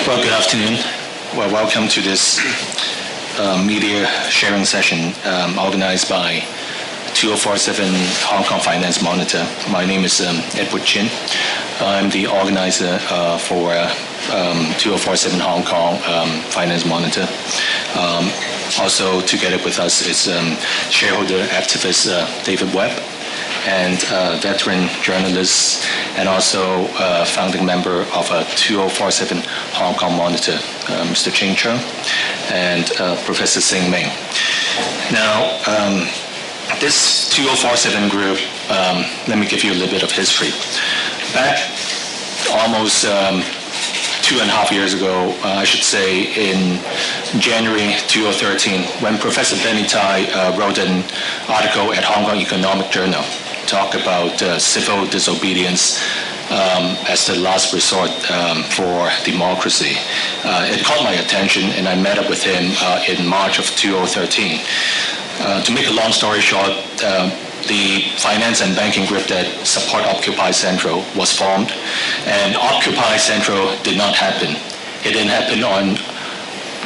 Well, good afternoon. Well, welcome to this media sharing session organized by 2047 Hong Kong Finance Monitor. My name is Edward Chin. I'm the organizer for 2047 Hong Kong Finance Monitor. Also together with us is shareholder activist David Webb, and veteran journalist and also founding member of 2047 Hong Kong Monitor, Mr. Ching Chung, and Professor Sing Ming. Now, this 2047 group, let me give you a little bit of history. Back almost 2.5 years ago, I should say in January 2013, when Professor Benny Tai wrote an article at Hong Kong Economic Journal, talk about civil disobedience as the last resort for democracy. It caught my attention, and I met up with him in March of 2013. To make a long story short, the finance and banking group that support Occupy Central was formed, and Occupy Central did not happen. It didn't happen on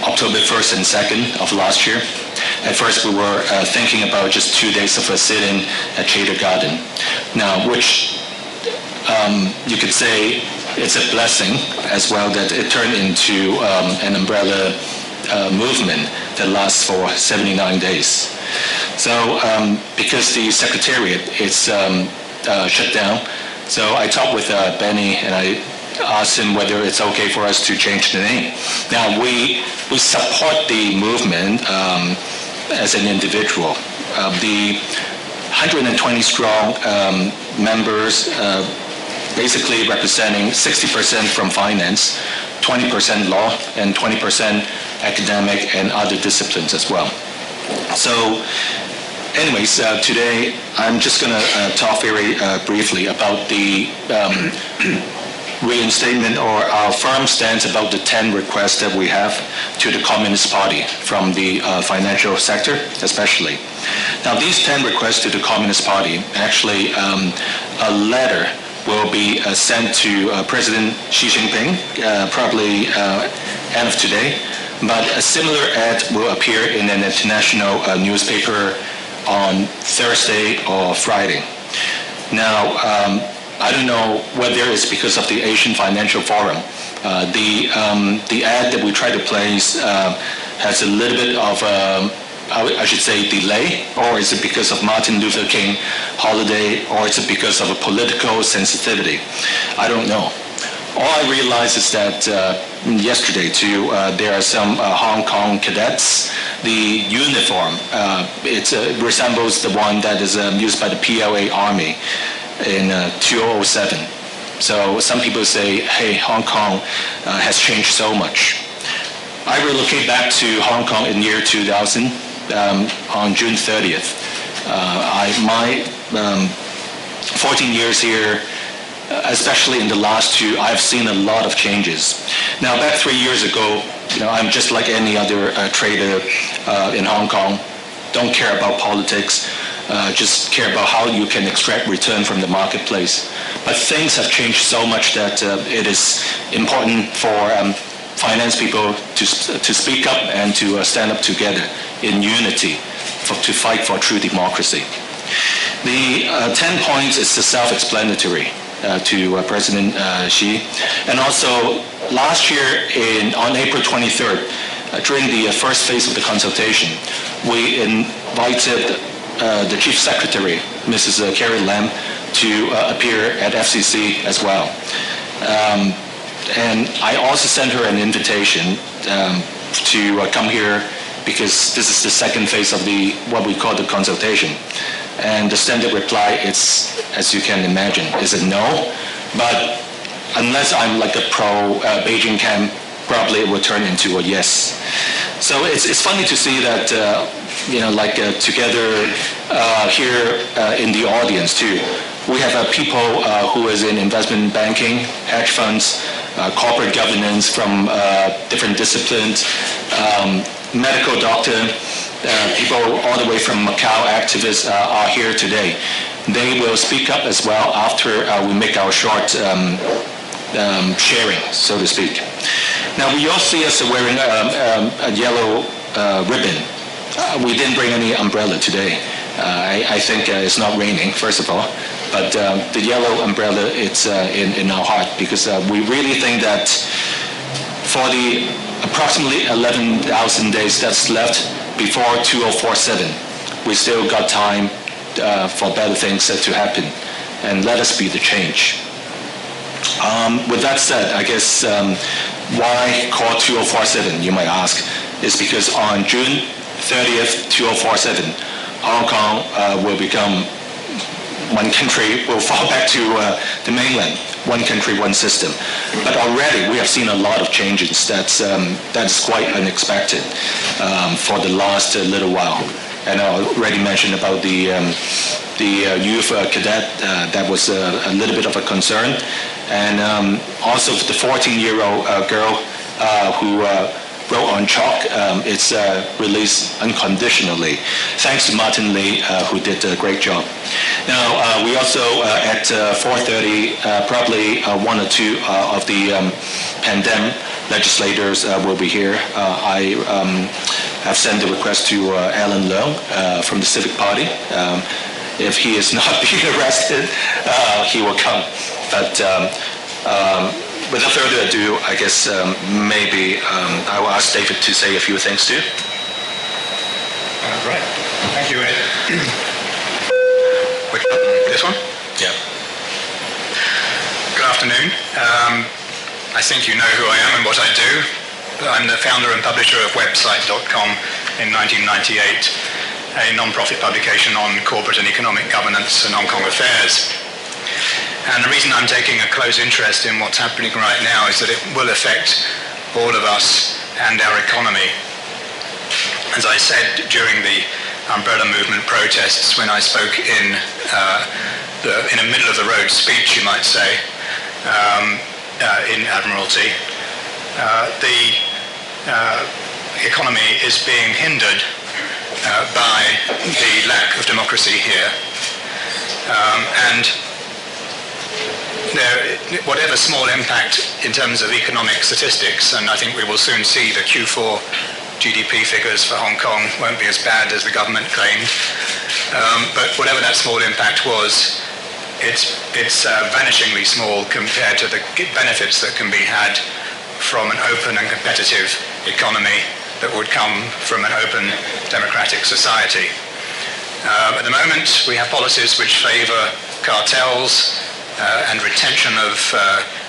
October 1st and 2nd of last year. At first, we were thinking about just 2 days of a sit-in at Chater Garden. Now, which you could say it's a blessing as well that it turned into an umbrella movement that lasts for 79 days. So, because the Secretariat is shut down, so I talked with Benny and I asked him whether it's okay for us to change the name. Now, we support the movement as an individual. The 120 strong members, basically representing 60% from finance, 20% law, and 20% academic and other disciplines as well. So, anyways, today I'm just going to talk very briefly about the reinstatement or our firm stance about the 10 requests that we have to the Communist Party from the financial sector especially. Now these 10 requests to the Communist Party, actually a letter will be sent to President Xi Jinping probably end of today, but a similar ad will appear in an international newspaper on Thursday or Friday. Now, I don't know whether it's because of the Asian Financial Forum. The ad that we try to place has a little bit of, I should say, delay, or is it because of Martin Luther King holiday, or is it because of a political sensitivity? I don't know. All I realize is that yesterday too, there are some Hong Kong cadets. The uniform, it resembles the one that is used by the PLA Army in 2007. So some people say, hey, Hong Kong has changed so much. I relocated back to Hong Kong in year 2000 on June 30th. My 14 years here, especially in the last two, I've seen a lot of changes. Now, back 3 years ago, I'm just like any other trader in Hong Kong. Don't care about politics. Just care about how you can extract return from the marketplace. But things have changed so much that it is important for finance people to speak up and to stand up together in unity to fight for true democracy. The 10 points is self-explanatory to President Xi. And also, last year on April 23rd, during the first phase of the consultation, we invited the Chief Secretary, Mrs. Carrie Lam, to appear at FCC as well. And I also sent her an invitation to come here because this is the second phase of what we call the consultation. And the standard reply is, as you can imagine, is a no. But unless I'm like a pro-Beijing camp, probably it will turn into a yes. So it's funny to see that, together here in the audience too, we have people who is in investment banking, hedge funds, corporate governance from different disciplines, medical doctor, people all the way from Macau activists are here today. They will speak up as well after we make our short sharing, so to speak. Now, we all see us wearing a yellow ribbon. We didn't bring any umbrella today. I think it's not raining, first of all. But the yellow umbrella, it's in our heart, because we really think that for the approximately 11,000 days that's left before 2047, we still got time for better things to happen. And let us be the change. With that said, I guess why call 2047, you might ask, is because on June 30th, 2047, Hong Kong will become one country, will fall back to the mainland, one country, one system. But already we have seen a lot of changes that's quite unexpected for the last little while. And I already mentioned about the youth cadet, that was a little bit of a concern. And also the 14-year-old girl who wrote on chalk, it's released unconditionally. Thanks to Martin Lee, who did a great job. Now, we also, at 4:30, probably one or two of the pandemic legislators will be here. I have sent a request to Alan Leung from the Civic Party. If he is not being arrested, he will come. But without further ado, I guess maybe I will ask David to say a few things too. Right. Thank you, Ed. Which button? This one? Yeah. Good afternoon. I think you know who I am and what I do. I'm the founder and publisher of website.com in 1998, a non-profit publication on corporate and economic governance and Hong Kong affairs. And the reason I'm taking a close interest in what's happening right now is that it will affect all of us and our economy. As I said during the umbrella movement protests, when I spoke in a middle-of-the-road speech, you might say, in Admiralty, the economy is being hindered by the lack of democracy here. And whatever small impact in terms of economic statistics, and I think we will soon see the Q4 GDP figures for Hong Kong won't be as bad as the government claimed, but whatever that small impact was, it's vanishingly small compared to the benefits that can be had from an open and competitive economy that would come from an open democratic society. At the moment, we have policies which favour cartels and retention of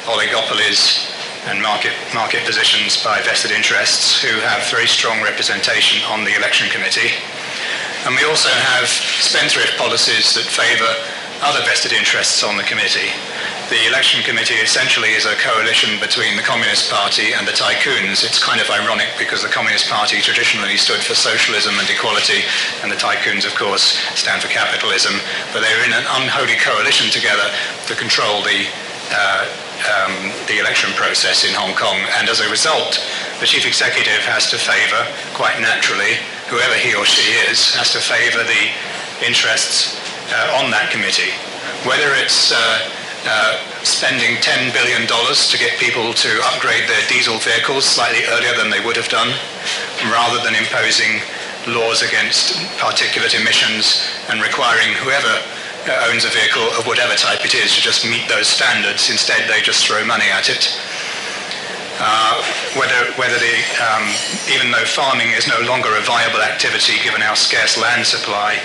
oligopolies and market positions by vested interests who have very strong representation on the election committee. And we also have spendthrift policies that favour other vested interests on the committee. The election committee essentially is a coalition between the Communist Party and the tycoons. It's kind of ironic because the Communist Party traditionally stood for socialism and equality, and the tycoons, of course, stand for capitalism. But they're in an unholy coalition together to control the election process in Hong Kong. And as a result, the chief executive has to favour, quite naturally, whoever he or she is, has to favour the interests on that committee. Whether it's spending $10 billion to get people to upgrade their diesel vehicles slightly earlier than they would have done, rather than imposing laws against particulate emissions and requiring whoever owns a vehicle of whatever type it is to just meet those standards. Instead, they just throw money at it. Even though farming is no longer a viable activity given our scarce land supply,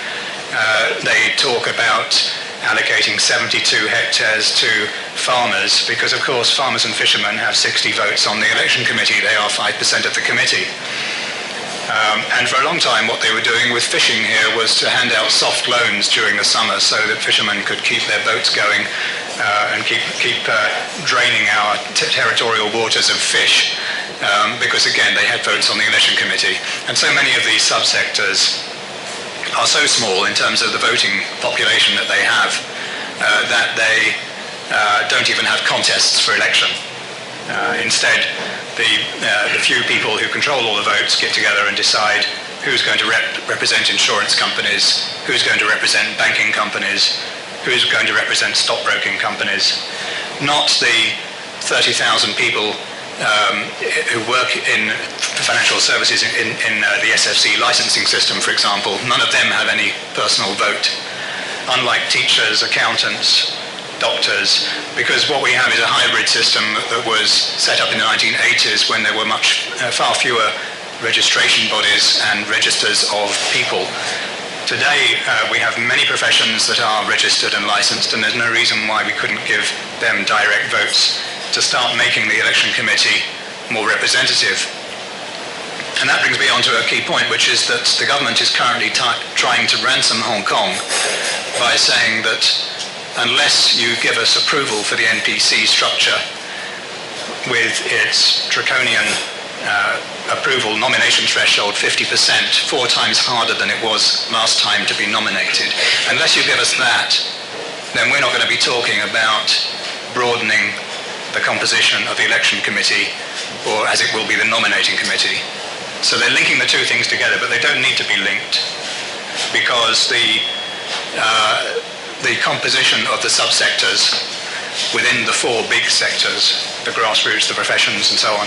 they talk about allocating 72 hectares to farmers because, of course, farmers and fishermen have 60 votes on the election committee. They are 5% of the committee. And for a long time, what they were doing with fishing here was to hand out soft loans during the summer so that fishermen could keep their boats going and keep draining our territorial waters of fish because, again, they had votes on the election committee. And so many of these subsectors are so small in terms of the voting population that they have that they don't even have contests for election. Instead, the few people who control all the votes get together and decide who's going to represent insurance companies, who's going to represent banking companies, who's going to represent stockbroking companies, not the 30,000 people who work in financial services in the SFC licensing system, for example, none of them have any personal vote. Unlike teachers, accountants, doctors, because what we have is a hybrid system that was set up in the 1980s when there were far fewer registration bodies and registers of people. Today, we have many professions that are registered and licensed, and there's no reason why we couldn't give them direct votes to start making the election committee more representative. And that brings me on to a key point, which is that the government is currently trying to ransom Hong Kong by saying that unless you give us approval for the NPC structure with its draconian approval nomination threshold 50%, 4 times harder than it was last time to be nominated, unless you give us that, then we're not going to be talking about broadening the composition of the election committee, or as it will be, the nominating committee. So they're linking the two things together, but they don't need to be linked, because the composition of the subsectors within the 4 big sectors, the grassroots, the professions, and so on,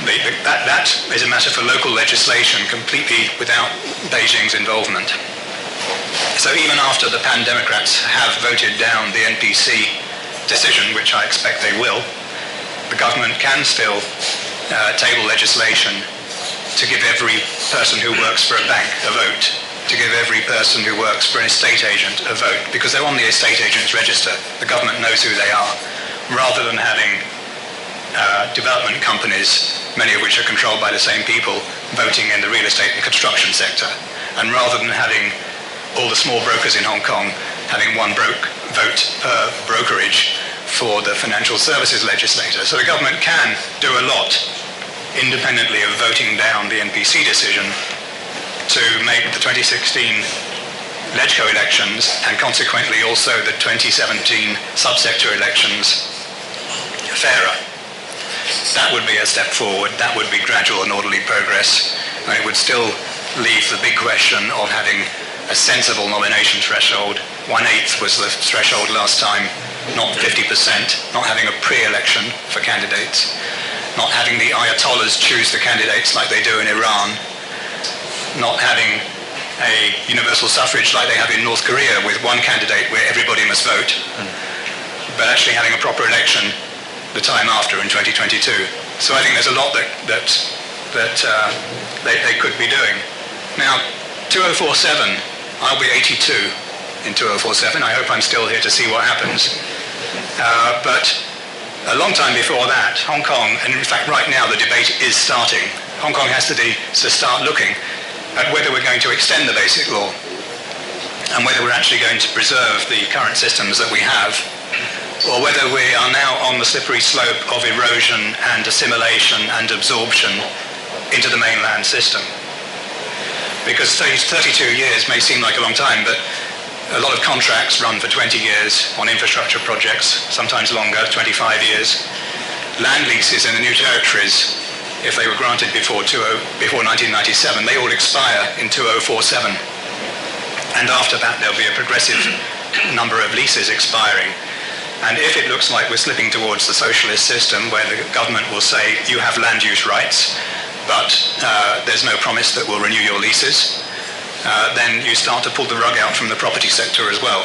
that is a matter for local legislation, completely without Beijing's involvement. So even after the pan-democrats have voted down the NPC decision, which I expect they will, the government can still table legislation to give every person who works for a bank a vote, to give every person who works for an estate agent a vote, because they're on the estate agent's register. The government knows who they are, rather than having development companies, many of which are controlled by the same people, voting in the real estate and construction sector, and rather than having all the small brokers in Hong Kong having one vote per brokerage for the financial services legislator. So the government can do a lot independently of voting down the NPC decision to make the 2016 LegCo elections, and consequently also the 2017 subsector elections, fairer. That would be a step forward. That would be gradual and orderly progress, and it would still leave the big question of having a sensible nomination threshold. 1/8 was the threshold last time, not 50%, not having a pre-election for candidates, not having the Ayatollahs choose the candidates like they do in Iran, not having a universal suffrage like they have in North Korea with one candidate where everybody must vote, but actually having a proper election the time after in 2022. So I think there's a lot that they could be doing. Now, 2047, I'll be 82 in 2047. I hope I'm still here to see what happens. But a long time before that, Hong Kong, and in fact right now the debate is starting, Hong Kong has to start looking at whether we're going to extend the basic law and whether we're actually going to preserve the current systems that we have, or whether we are now on the slippery slope of erosion and assimilation and absorption into the mainland system. Because 32 years may seem like a long time, but a lot of contracts run for 20 years on infrastructure projects, sometimes longer, 25 years. Land leases in the new territories, if they were granted before 1997, they all expire in 2047. And after that, there'll be a progressive number of leases expiring. And if it looks like we're slipping towards the socialist system, where the government will say, you have land use rights, but there's no promise that we'll renew your leases, then you start to pull the rug out from the property sector as well.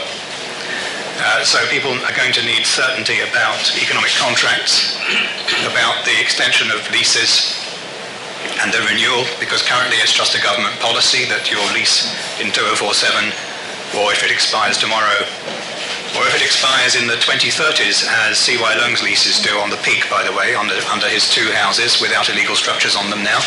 So people are going to need certainty about economic contracts, about the extension of leases and the renewal, because currently it's just a government policy that your lease in 2047, or if it expires tomorrow, or if it expires in the 2030s, as C.Y. Leung's leases do on the Peak, by the way, under his 2 houses without illegal structures on them now.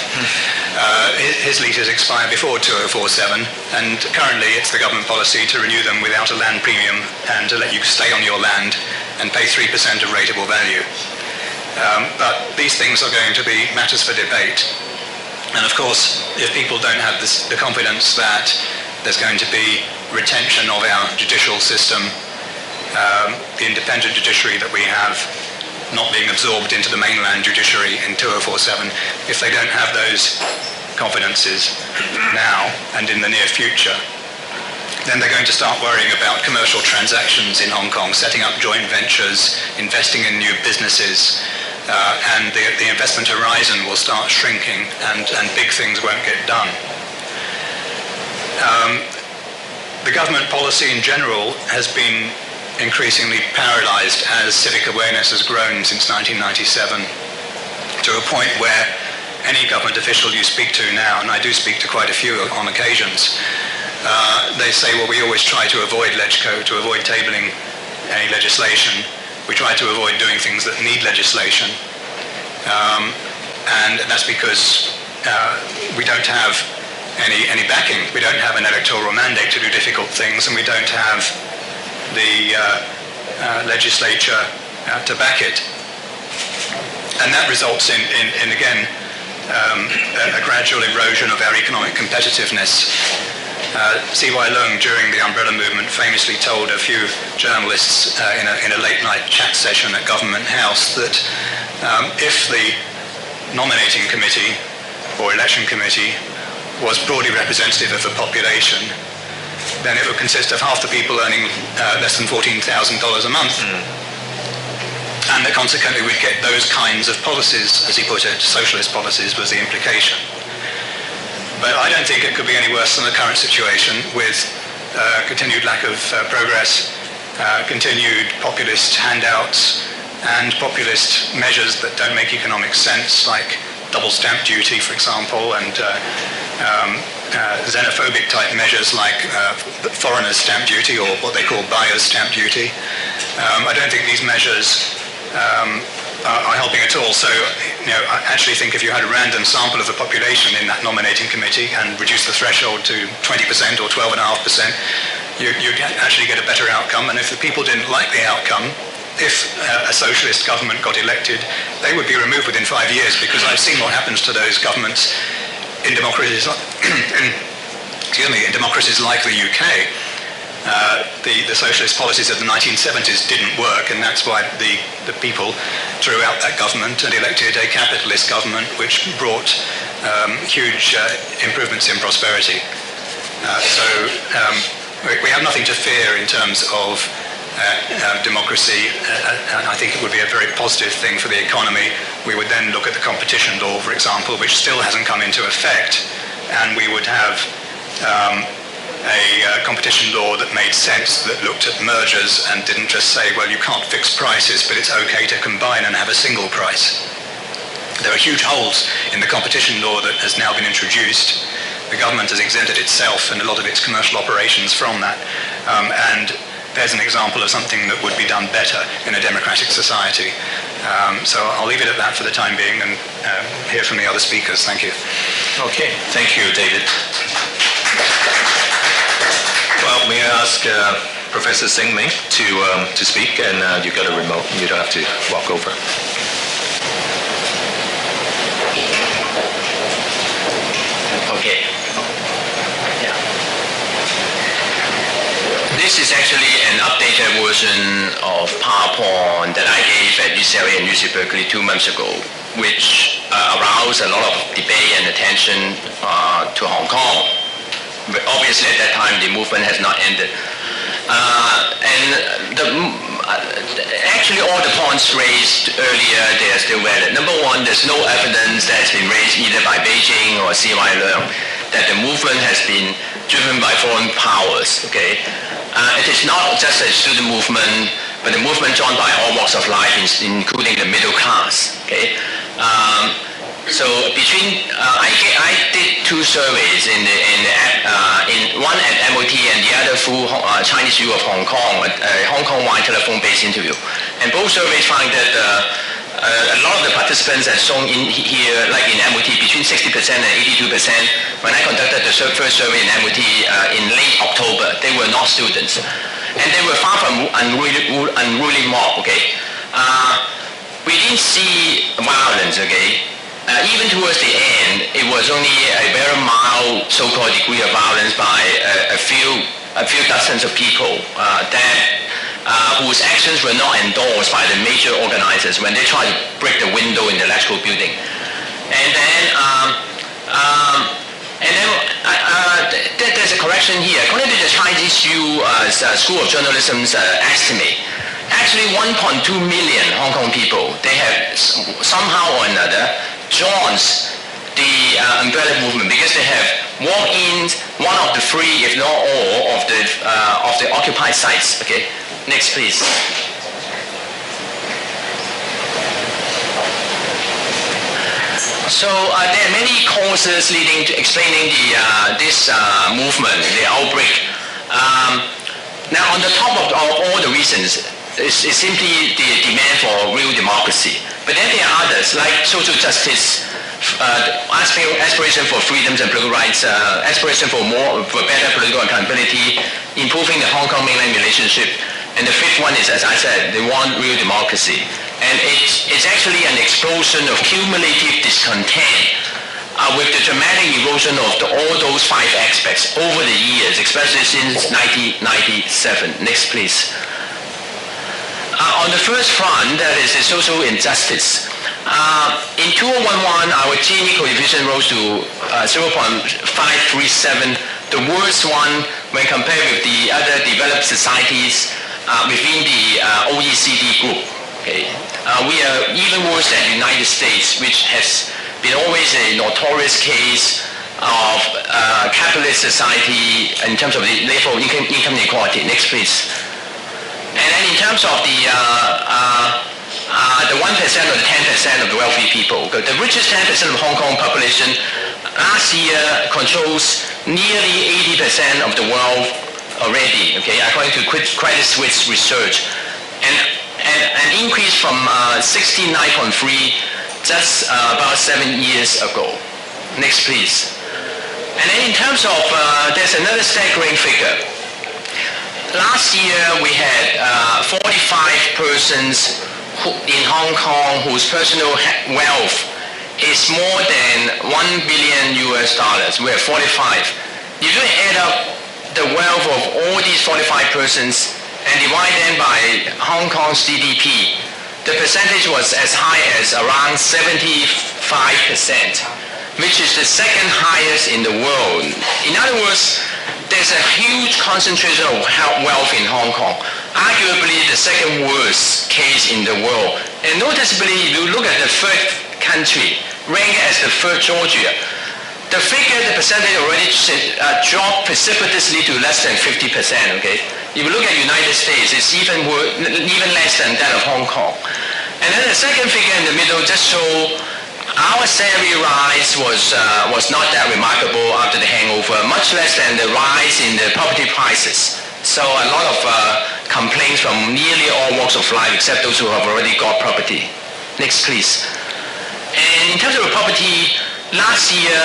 His leases expire before 2047, and currently it's the government policy to renew them without a land premium and to let you stay on your land and pay 3% of rateable value. But these things are going to be matters for debate. And of course, if people don't have the confidence that there's going to be retention of our judicial system, the independent judiciary that we have not being absorbed into the mainland judiciary in 2047, if they don't have those confidences now and in the near future, then they're going to start worrying about commercial transactions in Hong Kong, setting up joint ventures, investing in new businesses, and the investment horizon will start shrinking, and big things won't get done. The government policy in general has been increasingly paralyzed as civic awareness has grown since 1997 to a point where any government official you speak to now, and I do speak to quite a few on occasions, they say, well, we always try to avoid LegCo, to avoid tabling any legislation. We try to avoid doing things that need legislation. And that's because we don't have any backing. We don't have an electoral mandate to do difficult things, and we don't have the legislature to back it. And that results in again, a gradual erosion of our economic competitiveness. C.Y. Leung, during the Umbrella Movement, famously told a few journalists in a late-night chat session at Government House that if the nominating committee or election committee was broadly representative of the population, then it would consist of half the people earning less than $14,000 a month. And that consequently we'd get those kinds of policies, as he put it, socialist policies was the implication. But I don't think it could be any worse than the current situation with continued lack of progress, continued populist handouts, and populist measures that don't make economic sense, like double stamp duty, for example, and xenophobic type measures like foreigners stamp duty, or what they call buyers stamp duty. I don't think these measures are helping at all. So, I actually think if you had a random sample of the population in that nominating committee and reduce the threshold to 20% or 12.5%, you'd actually get a better outcome. And if the people didn't like the outcome, if a socialist government got elected, they would be removed within 5 years, because I've seen what happens to those governments in democracies, in democracies like the UK. The socialist policies of the 1970s didn't work, and that's why the people threw out that government and elected a capitalist government which brought huge improvements in prosperity. So we have nothing to fear in terms of democracy, and I think it would be a very positive thing for the economy. We would then look at the competition law, for example, which still hasn't come into effect, and we would have a competition law that made sense, that looked at mergers and didn't just say, well, you can't fix prices, but it's okay to combine and have a single price. There are huge holes in the competition law that has now been introduced. The government has exempted itself and a lot of its commercial operations from that. And there's an example of something that would be done better in a democratic society. So I'll leave it at that for the time being and hear from the other speakers. Thank you. Okay, thank you, David. Well, may I ask Professor Sing-Ming to speak, and you've got a remote, you don't have to walk over. Okay. Yeah. This is actually an updated version of PowerPoint that I gave at UCLA and UC Berkeley 2 months ago, which aroused a lot of debate and attention to Hong Kong. But obviously at that time the movement has not ended. Actually all the points raised earlier, they are still valid. Number one, there's no evidence that has been raised either by Beijing or C.Y. Leung that the movement has been driven by foreign powers. Okay, it is not just a student movement, but a movement joined by all walks of life, including the middle class. Okay. So between I did 2 surveys in one at MOT and the other through Chinese View of Hong Kong, a Hong Kong-wide telephone-based interview, and both surveys found that a lot of the participants are shown in here, like in MOT, between 60% and 82%. When I conducted the first survey in MOT in late October, they were not students, and they were far from unruly mob. Okay, we didn't see violence. Okay. Even towards the end, it was only a very mild so-called degree of violence by a few dozens of people whose actions were not endorsed by the major organizers when they tried to break the window in the electoral building. And then there's a correction here. According to the Chinese School of Journalism's estimate, actually 1.2 million Hong Kong people, they have somehow or another joins the umbrella movement because they have walked in one of the three, if not all, of the occupied sites. Okay, next please. So there are many causes leading to explaining this movement, the outbreak. Now, on the top of all the reasons is simply the demand for real democracy. But then there are others like social justice, aspiration for freedoms and political rights, aspiration for better political accountability, improving the Hong Kong mainland relationship, and the fifth one is, as I said, they want real democracy. And it's actually an explosion of cumulative discontent with the dramatic erosion of all those five aspects over the years, especially since 1997. Next, please. On the first front, that is the social injustice. In 2011, our Gini coefficient rose to 0.537, the worst one when compared with the other developed societies within the OECD group. Okay. We are even worse than the United States, which has been always a notorious case of capitalist society in terms of the level of income inequality. Next, please. And then in terms of the 1% or the 10% of the wealthy people, the richest 10% of Hong Kong population last year controls nearly 80% of the wealth already, okay, according to Credit Suisse research. And an increase from 69.3 just about 7 years ago. Next, please. And then in terms of, there's another staggering figure. Last year we had 45 persons in Hong Kong whose personal wealth is more than $1 billion US. We have 45. If you add up the wealth of all these 45 persons and divide them by Hong Kong's GDP, the percentage was as high as around 75%, which is the second highest in the world. In other words, there's a huge concentration of wealth in Hong Kong, arguably the second worst case in the world. And noticeably, if you look at the third country, ranked as the third, Georgia, the figure, the percentage already dropped precipitously to less than 50%, okay? If you look at the United States, it's even less than that of Hong Kong. And then the second figure in the middle just show our salary rise was not that remarkable after the hangover, much less than the rise in the property prices. So a lot of complaints from nearly all walks of life, except those who have already got property. Next, please. And in terms of property, last year,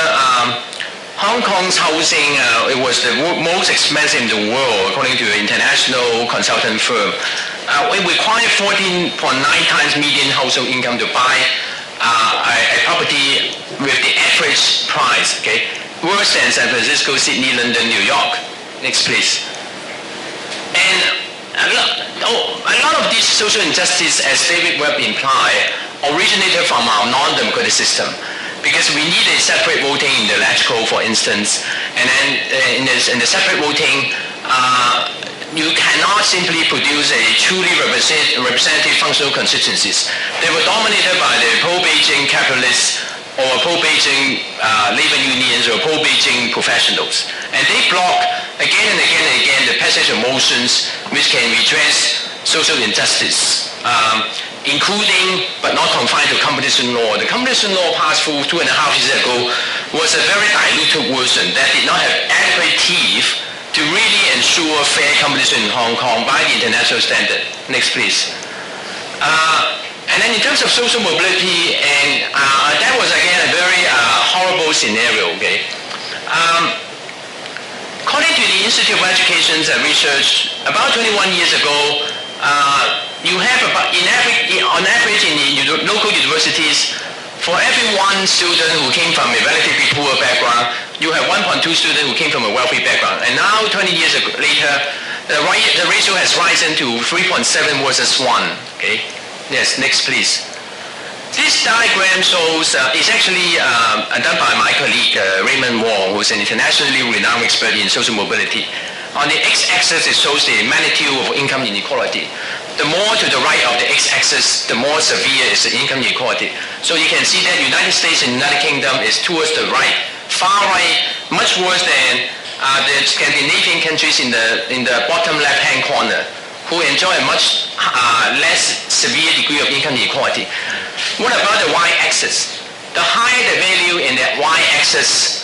Hong Kong's housing, it was the most expensive in the world, according to an international consultant firm. It required 14.9 times median household income to buy a property with the average price, okay? Worse than San Francisco, Sydney, London, New York. Next, please. And a lot of these social injustice, as David Webb implied, originated from our non-democratic system. Because we need a separate voting in the electoral, for instance, and then in the separate voting, you cannot simply produce a truly representative functional constituencies. They were dominated by the pro-Beijing capitalists or pro-Beijing labor unions or pro-Beijing professionals. And they block again and again and again the passage of motions which can redress social injustice. Including, but not confined to, competition law. The competition law passed through 2.5 years ago was a very diluted version that did not have adequate teeth to really ensure fair competition in Hong Kong by the international standard. Next, please. And then in terms of social mobility, and that was again a very horrible scenario, okay? According to the Institute of Education Research, about 21 years ago, you have about, on average in the local universities, for every one student who came from a relatively poor background, you have 1.2 students who came from a wealthy background. And now, 20 years later, the ratio has risen to 3.7 versus 1. Okay. Yes. Next, please. This diagram shows is actually done by my colleague Raymond Wong, who is an internationally renowned expert in social mobility. On the x-axis, it shows the magnitude of income inequality. the more to the right of the x-axis, the more severe is the income inequality. So you can see that United States and United Kingdom is towards the right, far right, much worse than the Scandinavian countries in the bottom left-hand corner, who enjoy a much less severe degree of income inequality. What about the y-axis? The higher the value in that y-axis,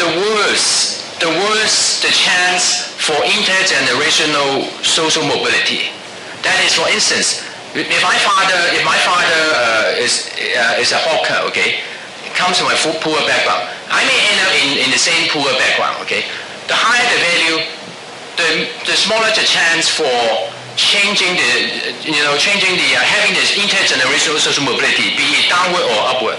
the worse the chance for intergenerational social mobility. That is, for instance, if my father is a hawker, okay, comes from a poor background, I may end up in the same poor background, okay. The higher the value, the smaller the chance for having this intergenerational social mobility, be it downward or upward.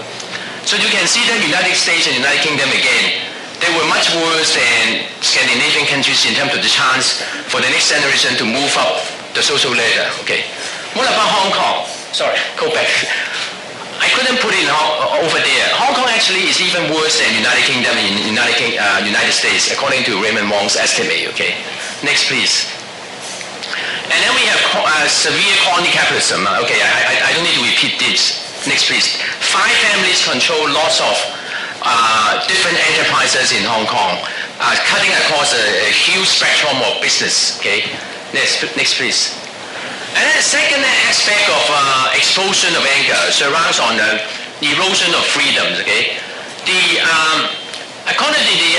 So you can see that United States and United Kingdom again, they were much worse than Scandinavian countries in terms of the chance for the next generation to move up the social ladder. Okay. What about Hong Kong? Sorry, go back. I couldn't put it over there. Hong Kong actually is even worse than United Kingdom in United States, according to Raymond Wong's estimate. Okay. Next, please. And then we have severe crony capitalism. Okay, I don't need to repeat this. Next, please. 5 families control lots of different enterprises in Hong Kong, cutting across a huge spectrum of business. Okay, next please. And then the second aspect of explosion of anger surrounds on the erosion of freedoms. Okay, according to the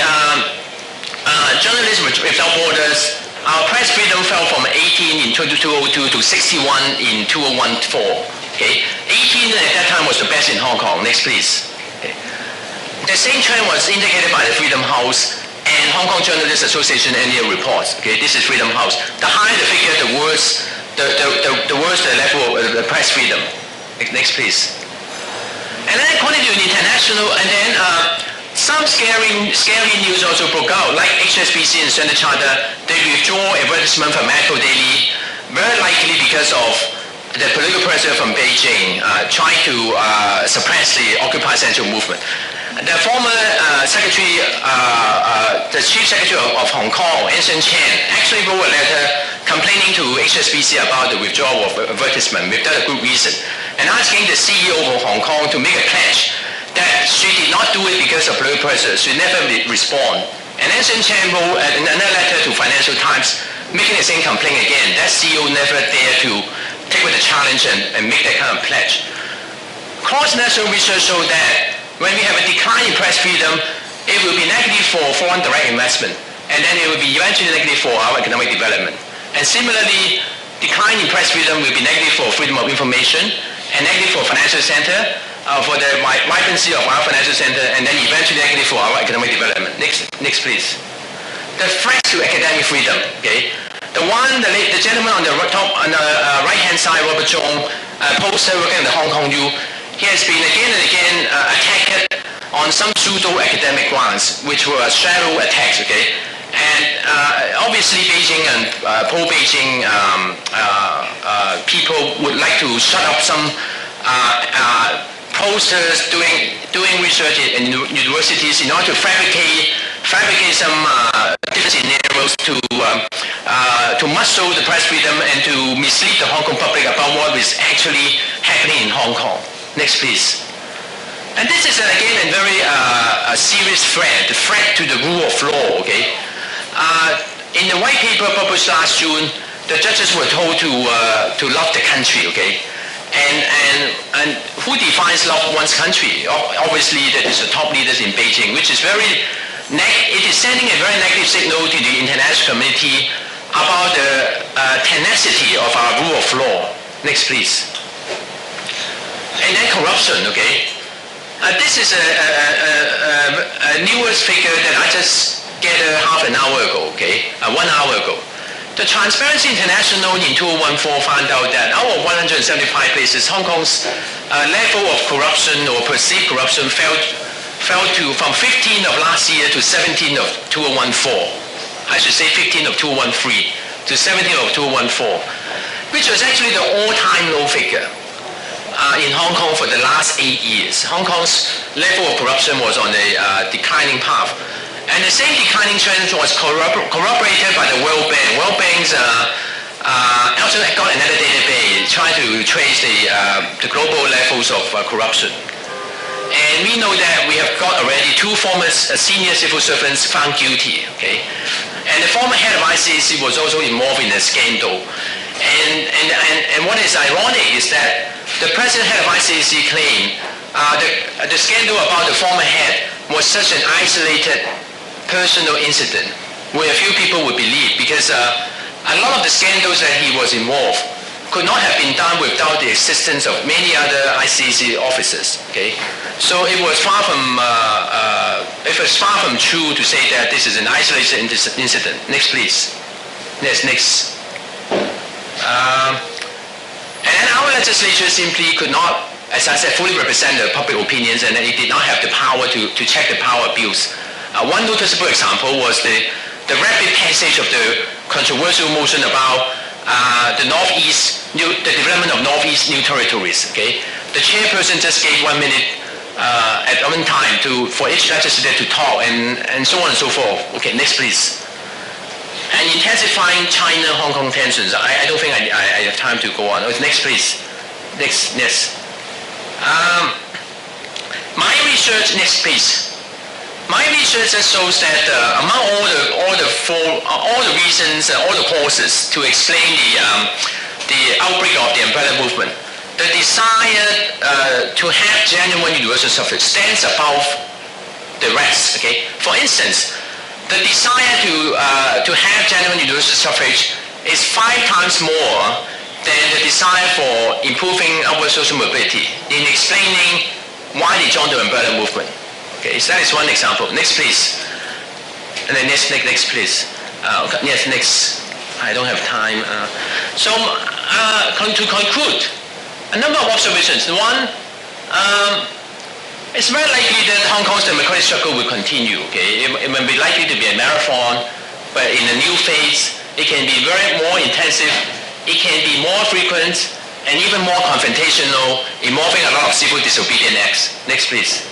Journalists Without Borders, our press freedom fell from 18 in 2002 to 61 in 2014. Okay, 18 at that time was the best in Hong Kong. Next please. Okay. The same trend was indicated by the Freedom House and Hong Kong Journalists Association annual reports. Okay, this is Freedom House. The higher the figure, the worse the level of the press freedom. Next, please. And then according to the international, and then some scary news also broke out, like HSBC and Standard Chartered, they withdraw advertisement from Metro Daily, very likely because of the political pressure from Beijing, trying to suppress the Occupy Central movement. The former secretary, the chief secretary of Hong Kong, 19JAN2015, actually wrote a letter complaining to HSBC about the withdrawal of advertisement without a good reason, and asking the CEO of Hong Kong to make a pledge that she did not do it because of political pressure. She never respond. And 19JAN2015 wrote another letter to Financial Times making the same complaint again. That CEO never dared to take with the challenge and make that kind of pledge. Cross-national research showed that when we have a decline in press freedom, it will be negative for foreign direct investment, and then it will be eventually negative for our economic development. And similarly, decline in press freedom will be negative for freedom of information, and negative for financial center, for the vibrancy of our financial center, and then eventually negative for our economic development. Next please. The threats to academic freedom, okay? The gentleman on the top, on the right-hand side, Robert Chong, poster working at the Hong Kong U, he has been again and again attacked on some pseudo-academic grounds, which were shadow attacks, okay? And obviously Beijing and pro-Beijing people would like to shut up some posters doing research in universities in order to fabricate some different scenarios to muscle the press freedom and to mislead the Hong Kong public about what is actually happening in Hong Kong. Next, please. And this is again a very serious threat, the threat to the rule of law. Okay. In the white paper published last June, the judges were told to love the country. Okay. And who defines love one's country? Obviously, that is the top leaders in Beijing, which is it is sending a very negative signal to the international community about the tenacity of our rule of law. Next, please. And then corruption, okay? This is a newest figure that I just gathered half an hour ago, okay? 1 hour ago. The Transparency International in 2014 found out that out of 175 places, Hong Kong's level of corruption or perceived corruption fell from 15 of last year to 17 of 2014. I should say 15 of 2013 to 17 of 2014, which was actually the all-time low figure in Hong Kong for the last 8 years. Hong Kong's level of corruption was on a declining path. And the same declining trend was corroborated by the World Bank. World Bank's also got another database trying to trace the global levels of corruption. And we know that we have got already 2 former senior civil servants found guilty, okay? And the former head of ICAC was also involved in a scandal. And what is ironic is that the present head of ICAC claimed the scandal about the former head was such an isolated personal incident where a few people would believe, because a lot of the scandals that he was involved could not have been done without the assistance of many other ICAC officers. Okay, so it was far from true to say that this is an isolated incident. Next, please. Next. And our legislature simply could not, as I said, fully represent the public opinions, and it did not have the power to check the power abuse. One noticeable example was the rapid passage of the controversial motion about the development of Northeast New Territories. Okay, the chairperson just gave 1 minute at one time for each legislator to talk, and so on and so forth. Okay, next, please. And intensifying China-Hong Kong tensions. I don't think I have time to go on. Next, please. Next. My research. Next, please. My research shows that among all the reasons, all the causes to explain the outbreak of the umbrella movement, the desire to have genuine universal suffrage stands above the rest. Okay, for instance, the desire to have genuine universal suffrage is 5 times more than the desire for improving our social mobility in explaining why they joined the umbrella movement. Okay, so that is one example. Next, please. And then next, please. Yes, next. I don't have time. To conclude, a number of observations. One, it's very likely that Hong Kong's democratic struggle will continue. Okay, it may be likely to be a marathon, but in a new phase, it can be more intensive, it can be more frequent, and even more confrontational, involving a lot of civil disobedient acts. Next, please.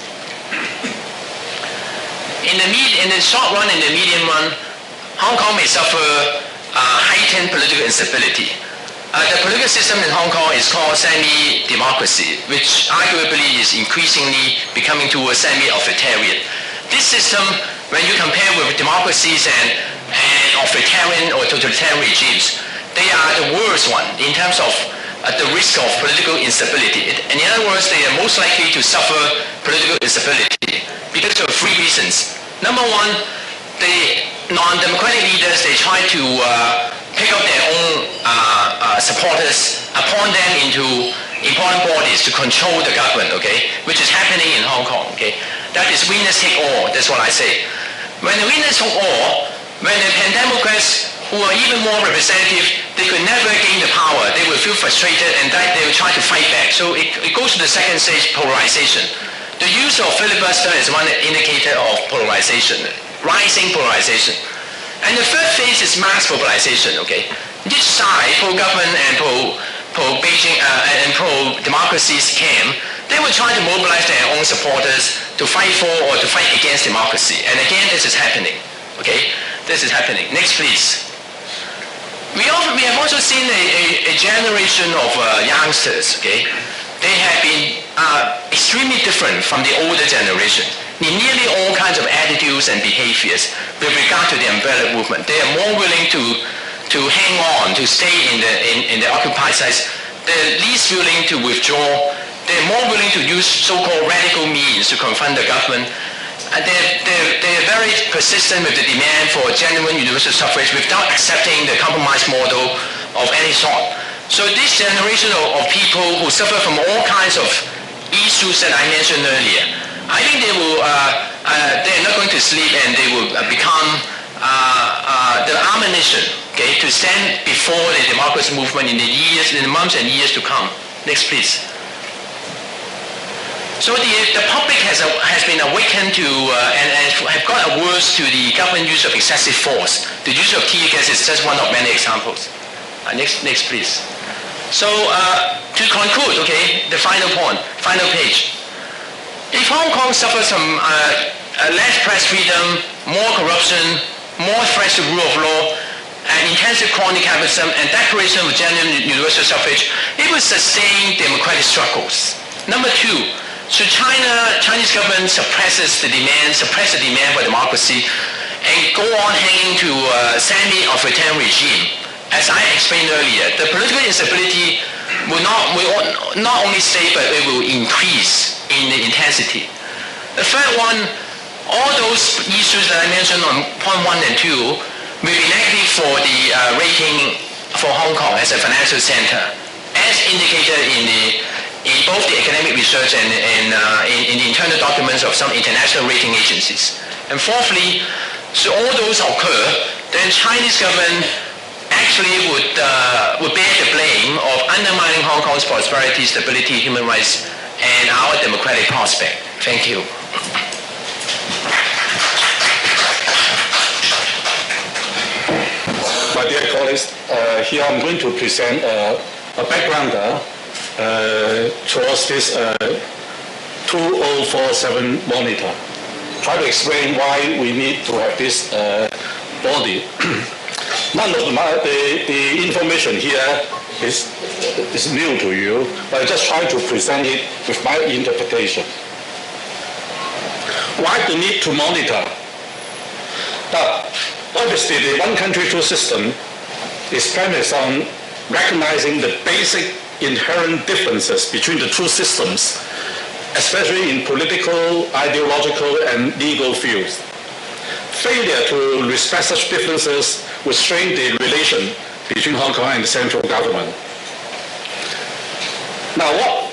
In the short run, in the medium run, Hong Kong may suffer heightened political instability. The political system in Hong Kong is called semi-democracy, which arguably is increasingly becoming towards semi-authoritarian. This system, when you compare with democracies and authoritarian or totalitarian regimes, they are the worst one in terms of the risk of political instability. In other words, they are most likely to suffer political instability because of 3 reasons. Number one, the non-democratic leaders, they try to pick up their own supporters, appoint them into important bodies to control the government, okay, which is happening in Hong Kong, okay. That is winners take all, that's what I say. When the winners take all, when the pan-democrats who are even more representative, they could never gain the power, they will feel frustrated and they will try to fight back. So it goes to the second stage, polarization. The use of filibuster is one indicator of polarization, rising polarization. And the third phase is mass mobilization, okay? Each side, pro-government and pro-Beijing and pro-democracy's camp, they will try to mobilize their own supporters to fight for or to fight against democracy. And again, this is happening, okay? This is happening. Next, please. We have also seen a generation of youngsters, okay? They have been extremely different from the older generation in nearly all kinds of attitudes and behaviors with regard to the umbrella movement. They are more willing to hang on, to stay in the occupied sites. They're least willing to withdraw. They're more willing to use so-called radical means to confront the government. And they're very persistent with the demand for genuine universal suffrage without accepting the compromise model of any sort. So this generation of people who suffer from all kinds of issues that I mentioned earlier, I think they will, they're not going to sleep, and they will become the ammunition, okay, to stand before the democracy movement in the months and years to come. Next, please. So the public has been awakened to and have got averse to the government use of excessive force. The use of tear gas is just one of many examples. Next, please. So to conclude, okay, the final point, final page. If Hong Kong suffers from less press freedom, more corruption, more threats to rule of law, intensive chronic capitalism and declaration of genuine universal suffrage, it will sustain democratic struggles. Number two, should Chinese government suppress the demand for democracy and go on hanging to a semi-authoritarian regime? As I explained earlier, the political instability will not only stay, but it will increase in the intensity. The third one, all those issues that I mentioned on point 1 and 2 will be negative for the rating for Hong Kong as a financial center, as indicated in both the academic research and in the internal documents of some international rating agencies. And fourthly, should all those occur, then Chinese government actually would bear the blame of undermining Hong Kong's prosperity, stability, human rights, and our democratic prospect. Thank you. My dear colleagues, here I'm going to present a background towards this 2047 monitor. Try to explain why we need to have this body. None of the information here is new to you, but I just try to present it with my interpretation. Why the need to monitor? Now, obviously, the one country, two system is premised on recognizing the basic inherent differences between the two systems, especially in political, ideological, and legal fields. Failure to respect such differences would strain the relation between Hong Kong and the central government. Now, what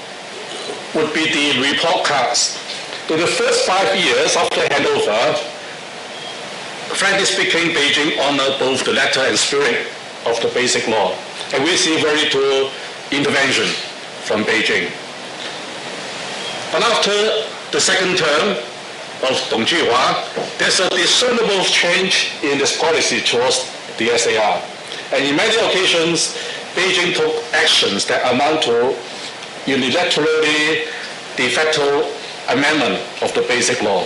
would be the report cards? In the first 5 years after handover, frankly speaking, Beijing honored both the letter and spirit of the Basic Law, and we see very little intervention from Beijing. But after the second term of Dong Zhihua, there's a discernible change in this policy towards the SAR. And in many occasions, Beijing took actions that amount to unilaterally de facto amendment of the Basic Law.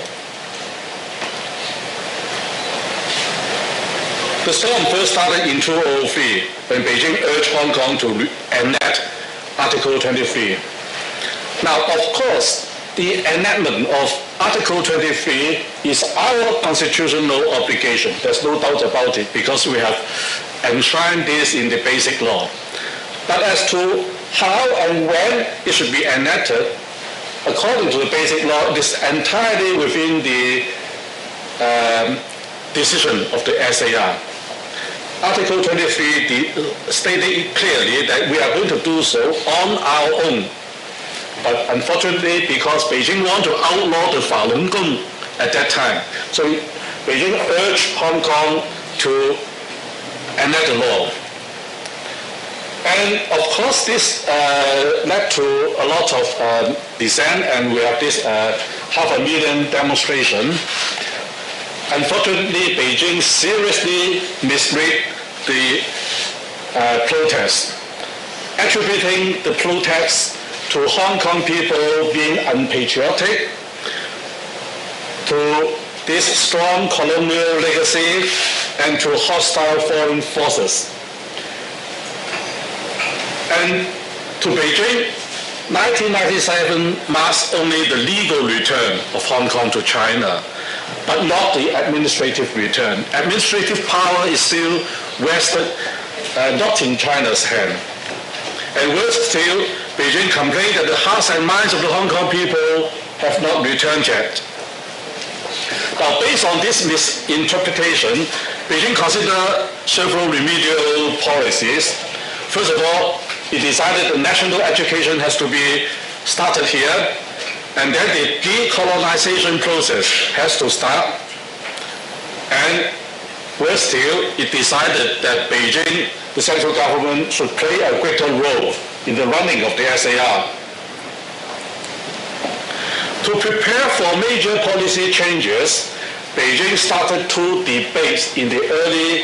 The storm first started in 2003 when Beijing urged Hong Kong to enact Article 23. Now, of course, the enactment of Article 23 is our constitutional obligation. There's no doubt about it, because we have enshrined this in the Basic Law. But as to how and when it should be enacted, according to the Basic Law, it is entirely within the decision of the SAR. Article 23 stated clearly that we are going to do so on our own. But unfortunately, because Beijing wanted to outlaw the Falun Gong at that time, so Beijing urged Hong Kong to enact the law. And of course, this led to a lot of dissent, and we have this 500,000 demonstration. Unfortunately, Beijing seriously misread the protests, attributing the protests to Hong Kong people being unpatriotic, to this strong colonial legacy, and to hostile foreign forces. And to Beijing, 1997 marks only the legal return of Hong Kong to China, but not the administrative return. Administrative power is still vested not in China's hand. And worse still, Beijing complained that the hearts and minds of the Hong Kong people have not returned yet. Now, based on this misinterpretation, Beijing considered several remedial policies. First of all, it decided that national education has to be started here, and then the decolonization process has to start. And worse still, it decided that Beijing, the central government, should play a greater role in the running of the SAR. To prepare for major policy changes, Beijing started two debates in the early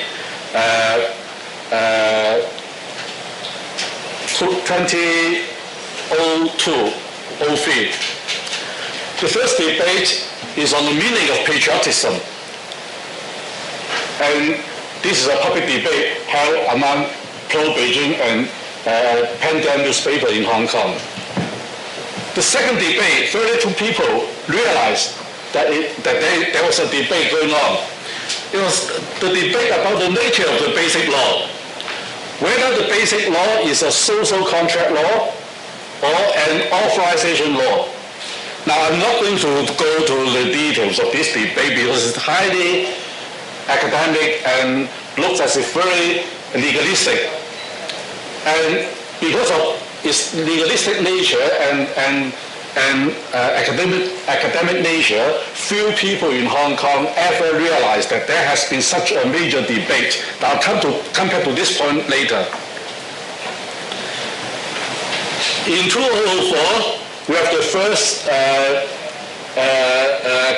2002-03. The first debate is on the meaning of patriotism. And This is a public debate held among pro-Beijing and Pan-Dan newspaper in Hong Kong. The second debate, 32 people realized that there was a debate going on. It was the debate about the nature of the Basic Law, whether the Basic Law is a social contract law or an authorization law. Now, I'm not going to go to the details of this debate because it's highly academic and looks as if very legalistic. And because of its legalistic nature and academic nature, few people in Hong Kong ever realized that there has been such a major debate. I'll come back to this point later. In 2004, we have the first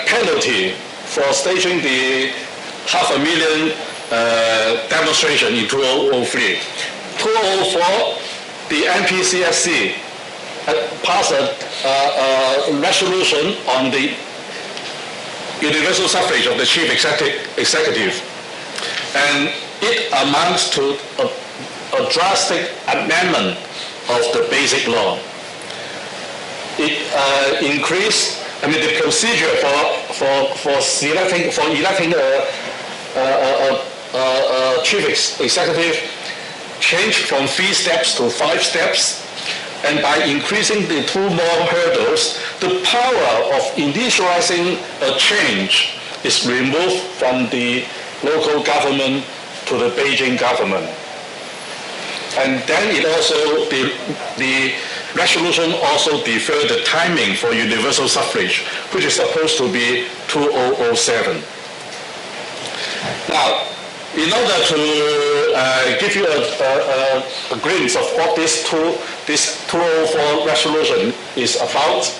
penalty for staging the 500,000 demonstration in 2003. 2004, the NPCSC passed a resolution on the universal suffrage of the chief executive, and it amounts to a drastic amendment of the Basic Law. It increased, the procedure for electing a chief executive changed from 3 steps to 5 steps, and by increasing the 2 more hurdles, the power of initializing a change is removed from the local government to the Beijing government. And then it also, the resolution also deferred the timing for universal suffrage, which is supposed to be 2007. Now, in order to give you a glimpse of what this 2004 resolution is about,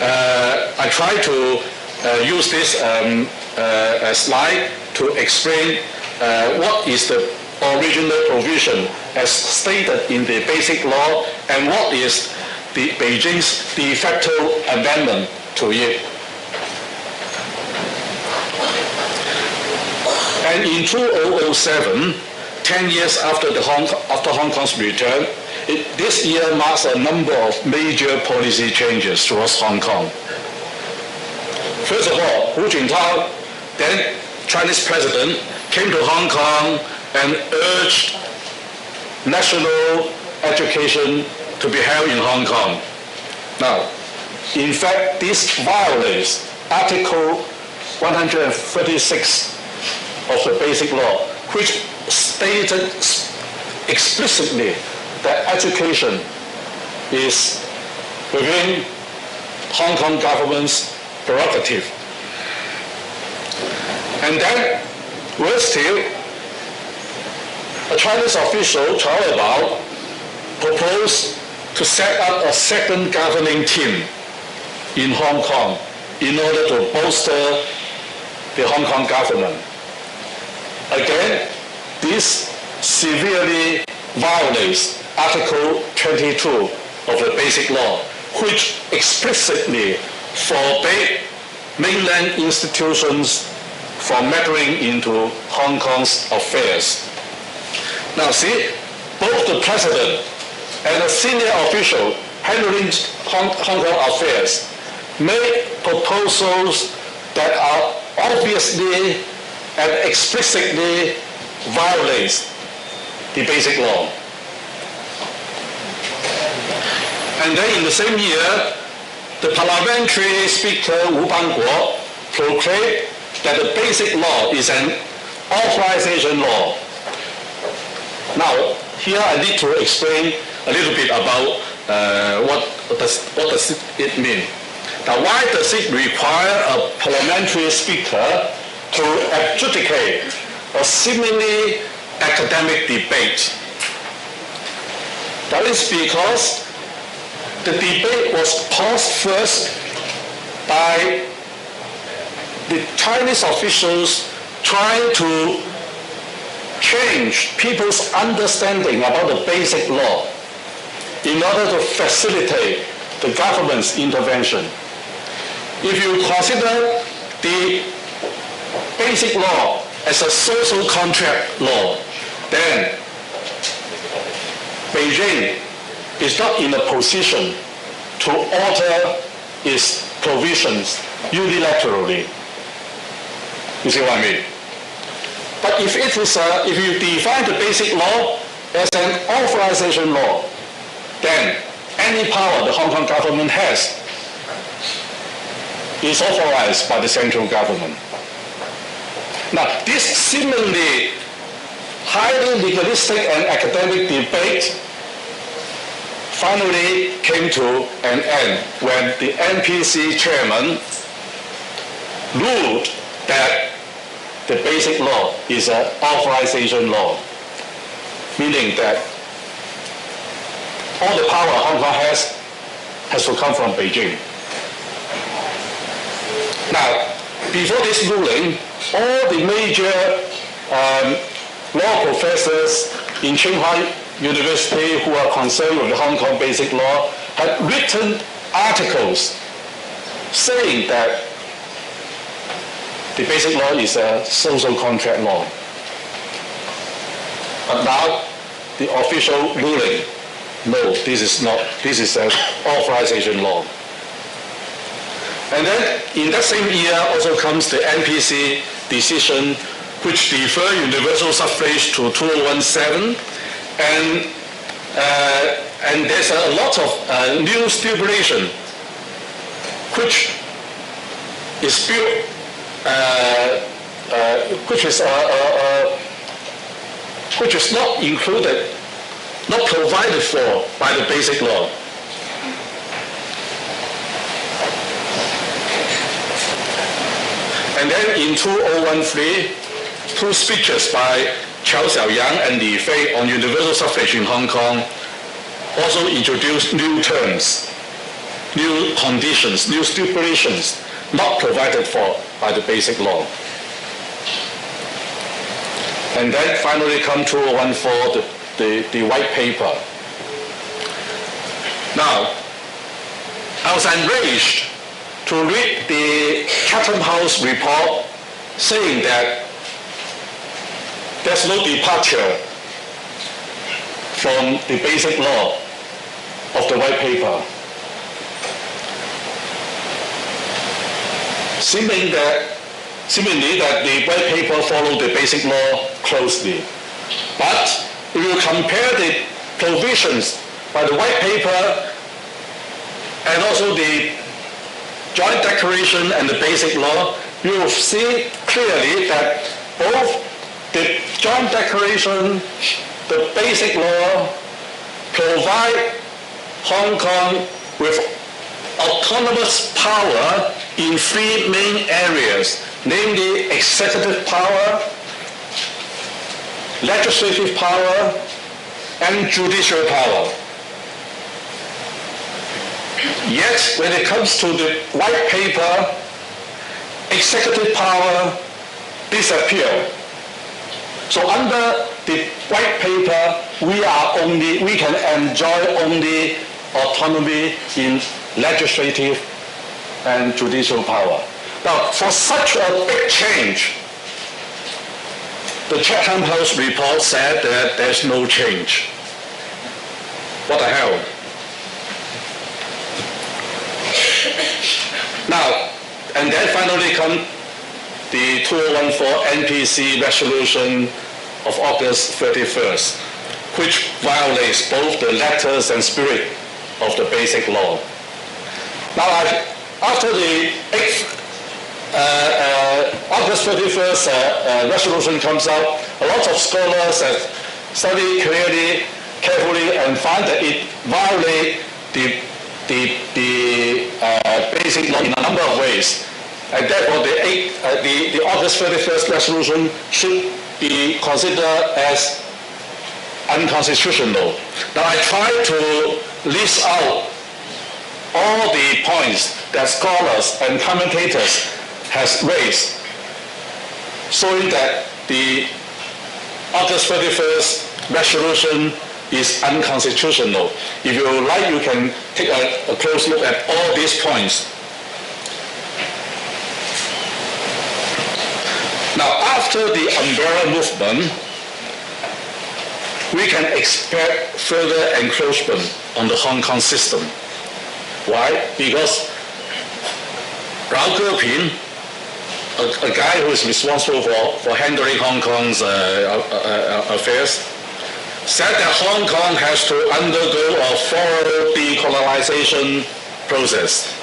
I try to use this slide to explain what is the original provision as stated in the Basic Law and what is the Beijing's de facto amendment to it. And in 2007, 10 years after Hong Kong's return, this year marks a number of major policy changes towards Hong Kong. First of all, Hu Jintao, then Chinese president, came to Hong Kong and urged national education to be held in Hong Kong. Now, in fact, this violates Article 136 of the Basic Law, which stated explicitly that education is within Hong Kong government's prerogative. And then, worse still, a Chinese official, Chao Bao, proposed to set up a second governing team in Hong Kong in order to bolster the Hong Kong government. Again, this severely violates Article 22 of the Basic Law, which explicitly forbade mainland institutions from meddling into Hong Kong's affairs. Now see, both the president and a senior official handling Hong Kong affairs made proposals that are obviously and explicitly violates the Basic Law. And then in the same year, the parliamentary speaker Wu Bangguo proclaimed that the Basic Law is an authorization law. Now, here I need to explain a little bit about what does it mean. Now, why does it require a parliamentary speaker to adjudicate a seemingly academic debate? That is because the debate was paused first by the Chinese officials trying to change people's understanding about the Basic Law in order to facilitate the government's intervention. If you consider the Basic Law as a social contract law, then Beijing is not in a position to alter its provisions unilaterally. You see what I mean? But if you define the basic law as an authorization law, then any power the Hong Kong government has is authorized by the central government. Now, this seemingly highly legalistic and academic debate finally came to an end when the NPC chairman ruled that the basic law is an authorization law, meaning that all the power Hong Kong has to come from Beijing. Now, before this ruling, all the major law professors in Tsinghua University who are concerned with the Hong Kong Basic Law had written articles saying that the Basic Law is a social contract law. But now, the official ruling, no, this is not. This is an authorization law. And then, in that same year, also comes the NPC decision which defer universal suffrage to 2017, and there's a lot of new stipulation which is built, which is not included, not provided for by the Basic Law. And then in 2013, two speeches by Chow Xiaoyang and Li Fei on universal suffrage in Hong Kong also introduced new terms, new conditions, new stipulations not provided for by the Basic Law. And then finally come 2014, the white paper. Now, I was enraged to read the Chatham House report saying that there's no departure from the basic law of the white paper. Seemingly that the white paper followed the basic law closely. But if you compare the provisions by the white paper and also the joint declaration and the basic law, you will see clearly that both the joint declaration, the basic law, provide Hong Kong with autonomous power in three main areas, namely executive power, legislative power, and judicial power. Yet, when it comes to the white paper, executive power disappears. So under the white paper, we can enjoy only autonomy in legislative and judicial power. Now, for such a big change, the Chatham House report said that there's no change. What the hell? Now, and then finally come the 2014 NPC resolution of August 31st, which violates both the letters and spirit of the basic law. Now, after the August 31st resolution comes out, a lot of scholars have studied clearly, carefully, and find that it violates the basic law in a number of ways. And therefore, the August 31st resolution should be considered as unconstitutional. Now, I tried to list out all the points that scholars and commentators has raised, showing that the August 31st resolution is unconstitutional. If you like, you can take a close look at all these points. Now, after the umbrella movement, we can expect further encroachment on the Hong Kong system. Why? Because Rao Ge-pin, a guy who is responsible for handling Hong Kong's affairs, said that Hong Kong has to undergo a thorough decolonization process.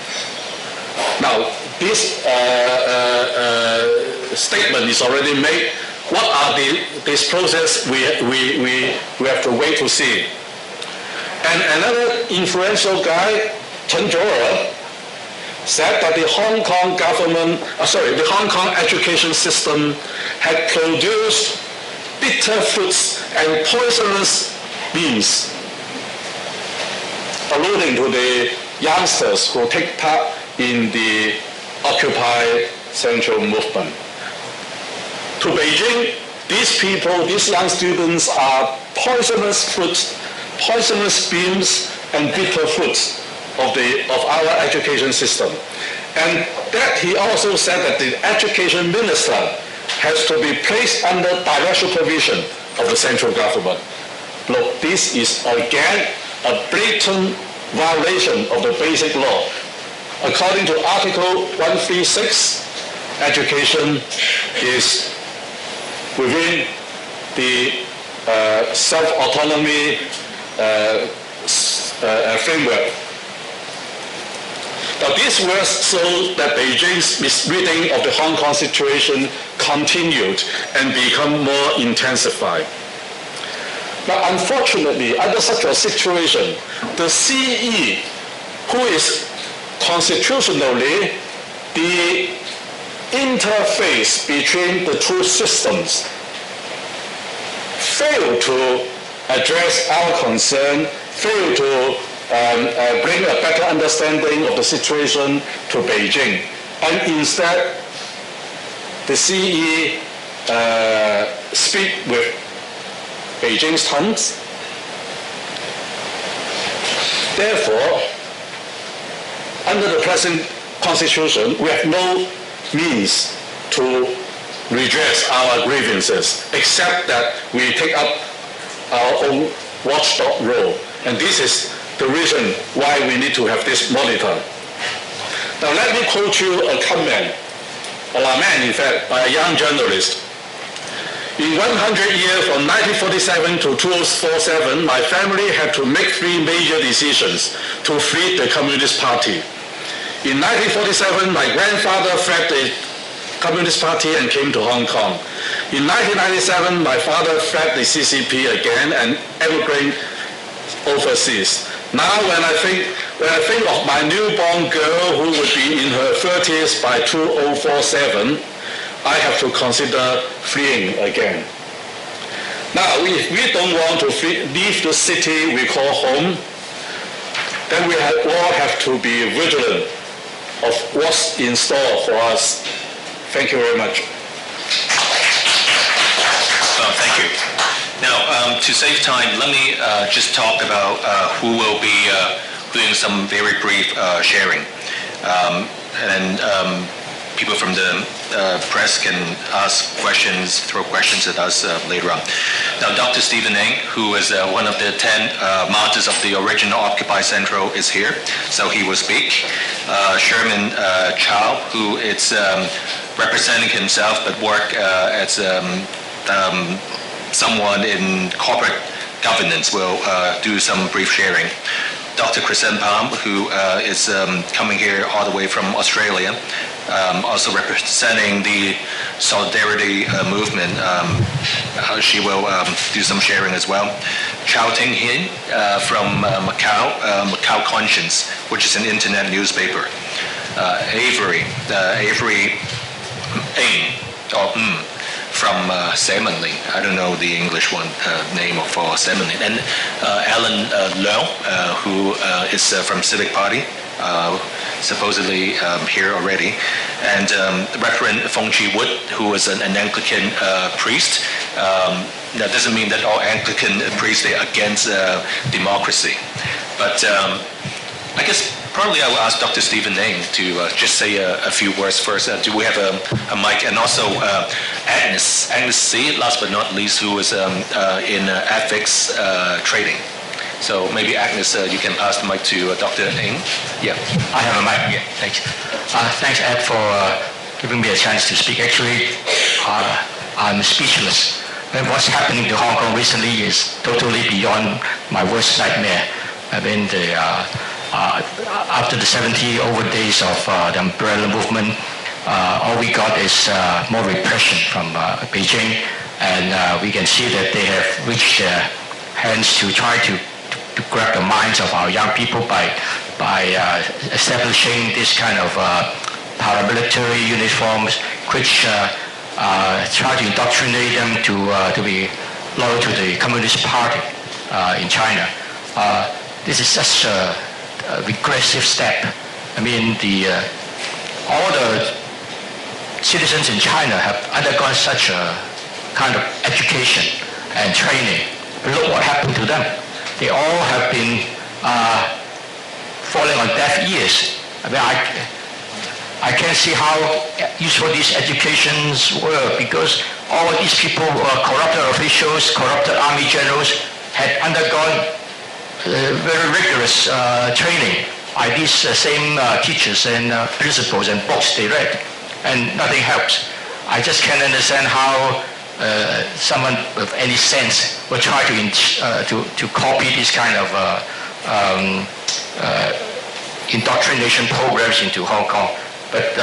Now, this statement is already made. What are this process? We have to wait to see. And another influential guy, Chen Zhou, said that the Hong Kong the Hong Kong education system had produced bitter fruits and poisonous beans, alluding to the youngsters who take part in the Occupy Central movement. To Beijing, these people, these young students are poisonous fruits, poisonous beans and bitter fruits of our education system. And that he also said that the education minister has to be placed under direct supervision of the central government. Look, this is again a blatant violation of the basic law. According to Article 136, education is within the self-autonomy framework. Now, this was so that Beijing's misreading of the Hong Kong situation continued and become more intensified. Now, unfortunately, under such a situation, the CE, who is constitutionally the interface between the two systems, failed to address our concern, failed to bring a better understanding of the situation to Beijing. And instead, the CE speak with Beijing's tongues. Therefore, under the present constitution, we have no means to redress our grievances, except that we take up our own watchdog role. And this is the reason why we need to have this monitor. Now let me quote you a comment, a lament in fact, by a young journalist. In 100 years from 1947 to 2047, my family had to make three major decisions to flee the Communist Party. In 1947, my grandfather fled the Communist Party and came to Hong Kong. In 1997, my father fled the CCP again and emigrated overseas. Now, when I think of my newborn girl who would be in her 30s by 2047, I have to consider fleeing again. Now, if we don't want to leave the city we call home, then we all have to be vigilant of what's in store for us. Thank you very much. Thank you. Now, to save time, let me just talk about who will be doing some very brief sharing. People from the press can ask questions, throw questions at us later on. Now, Dr. Stephen Ng, who is one of the 10 martyrs of the original Occupy Central, is here, so he will speak. Sherman Chow, who is representing himself but work as someone in corporate governance, will do some brief sharing. Dr. Kristen Palm, who is coming here all the way from Australia, also representing the Solidarity movement. She will do some sharing as well. Chow Ting Hin from Macau Conscience, which is an internet newspaper. Avery Ng, from Semenling. I don't know the English name for Semenling. And Alan Leung, who is from Civic Party, supposedly here already. And Reverend Fong Chi Wood, who is an Anglican priest. That doesn't mean that all Anglican priests are against democracy. But I guess Probably I will ask Dr. Stephen Ng to just say a few words first. Do we have a mic? And also Agnes C, last but not least, who is in ethics trading. So maybe Agnes, you can pass the mic to Dr. Ng. Yeah. I have a mic. Yeah, thanks. Thanks, Ed, for giving me a chance to speak. Actually, I'm speechless. And what's happening to Hong Kong recently is totally beyond my worst nightmare. I mean, after the 70 over days of the umbrella movement, all we got is more repression from Beijing, and we can see that they have reached their hands to try to grab the minds of our young people by establishing this kind of paramilitary uniforms, which try to indoctrinate them to be loyal to the Communist Party in China. This is such a regressive step. I mean, all the citizens in China have undergone such a kind of education and training. But look what happened to them. They all have been falling on deaf ears. I mean, I can't see how useful these educations were, because all these people were corrupted officials, corrupted army generals, had undergone very rigorous training by these same teachers and principals and books they read, and nothing helps. I just can't understand how someone with any sense will try to copy this kind of indoctrination programs into Hong Kong. But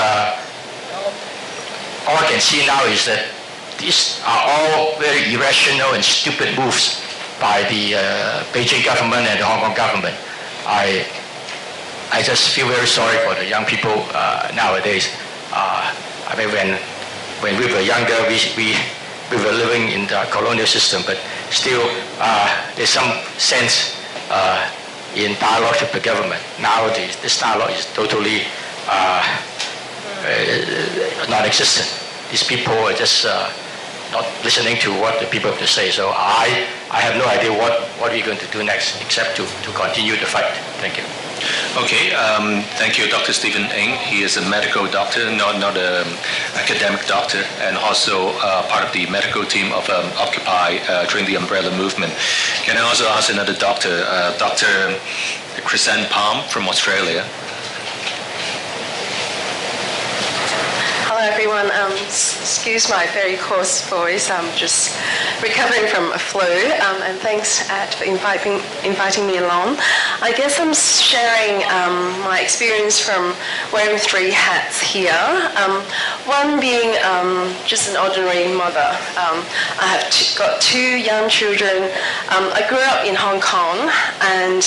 all I can see now is that these are all very irrational and stupid moves by the Beijing government and the Hong Kong government. I just feel very sorry for the young people nowadays. I mean, when we were younger, we were living in the colonial system, but still there's some sense in dialogue with the government. Now this dialogue is totally non-existent. These people are just not listening to what the people have to say. So I have no idea what we're going to do next, except to continue the fight. Thank you. Okay, thank you, Dr. Stephen Ng. He is a medical doctor, not an academic doctor, and also part of the medical team of Occupy during the umbrella movement. Can I also ask another doctor, Dr. Chrysanne Palm from Australia? Hello everyone, excuse my very hoarse voice, I'm just recovering from a flu, and thanks Ed for inviting me along. I guess I'm sharing my experience from wearing three hats here. One being just an ordinary mother. I have got two young children. I grew up in Hong Kong, and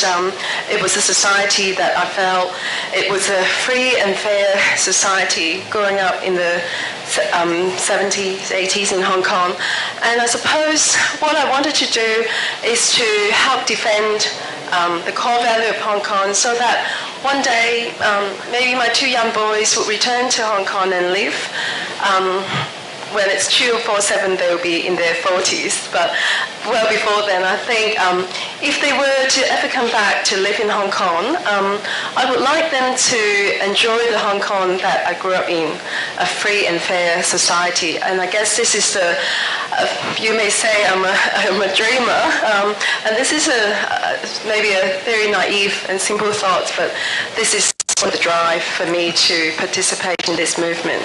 it was a society that I felt it was a free and fair society growing up in the 70s, 80s in Hong Kong. And I suppose what I wanted to do is to help defend the core value of Hong Kong, so that one day maybe my two young boys would return to Hong Kong and live. When it's 247, they'll be in their 40s. But well before then, I think if they were to ever come back to live in Hong Kong, I would like them to enjoy the Hong Kong that I grew up in, a free and fair society. And I guess this is you may say I'm a dreamer, and this is maybe a very naive and simple thought, but this is the drive for me to participate in this movement.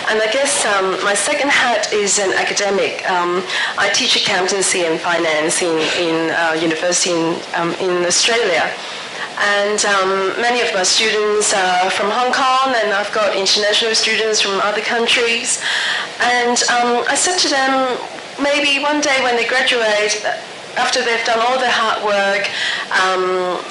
And I guess my second hat is an academic. I teach accountancy and finance in university in Australia. And many of my students are from Hong Kong, and I've got international students from other countries. And I said to them, maybe one day when they graduate, after they've done all their hard work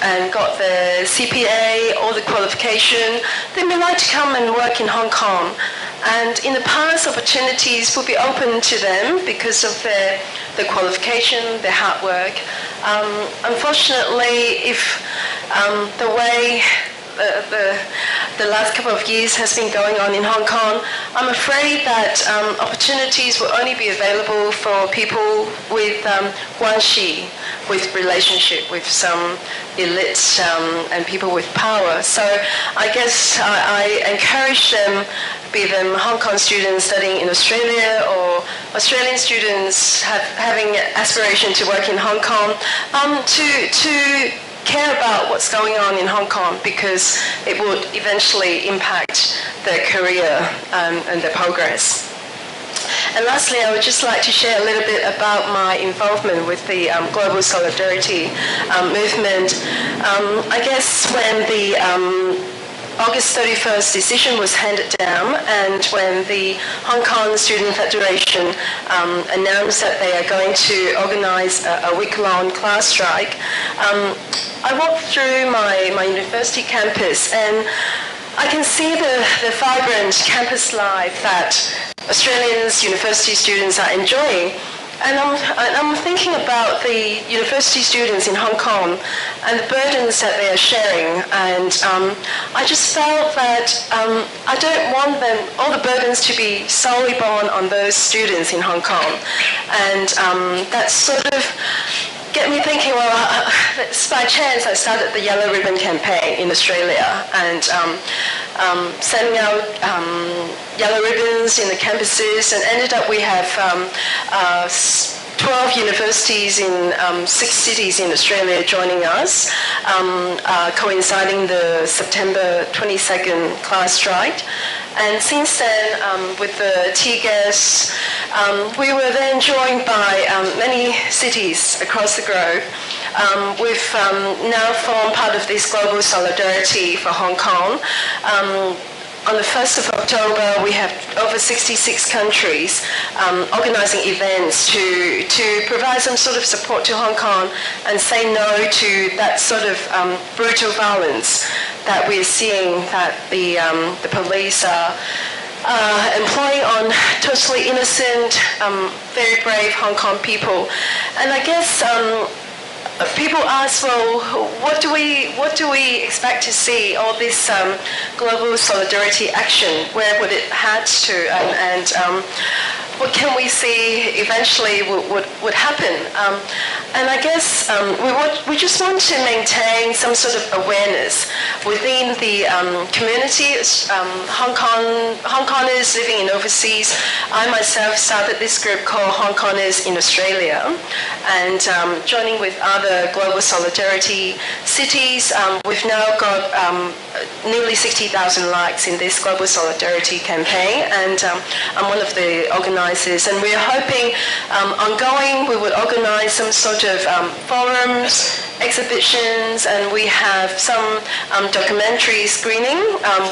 and got their CPA, all the qualification, they may like to come and work in Hong Kong. And in the past, opportunities will be open to them because of their qualification, their hard work. Unfortunately, if the way the last couple of years has been going on in Hong Kong, I'm afraid that opportunities will only be available for people with guanxi, with relationship with some elites and people with power. So I guess I encourage them, be them Hong Kong students studying in Australia or Australian students having aspiration to work in Hong Kong, to care about what's going on in Hong Kong, because it would eventually impact their career and their progress. And lastly, I would just like to share a little bit about my involvement with the Global Solidarity movement. I guess when the August 31st decision was handed down, and when the Hong Kong Student Federation announced that they are going to organize a week-long class strike, I walked through my university campus, and I can see the vibrant campus life that Australians, university students are enjoying. And I'm thinking about the university students in Hong Kong and the burdens that they are sharing. And I just felt that I don't want all the burdens to be solely borne on those students in Hong Kong. And that sort of get me thinking, well, by chance I started the Yellow Ribbon campaign in Australia, and sending out yellow ribbons in the campuses, and ended up we have 12 universities in 6 cities in Australia joining us, coinciding the September 22nd class strike. And since then, with the tear gas, we were then joined by many cities across the globe. We've now formed part of this global solidarity for Hong Kong. On the 1st of October, we have over 66 countries organizing events to provide some sort of support to Hong Kong and say no to that sort of brutal violence that we're seeing, that the police are employing on totally innocent, very brave Hong Kong people. And I guess people ask, well, what do we expect to see? All this global solidarity action, where would it head to, and what can we see eventually would happen? And I guess we just want to maintain some sort of awareness within the community. Hong Kongers living in overseas. I myself started this group called Hong Kongers in Australia, and joining with other global solidarity cities, we've now got nearly 60,000 likes in this global solidarity campaign, and I'm one of the organizers, and we're hoping ongoing we would organize some sort of forums, exhibitions, and we have some documentary screening,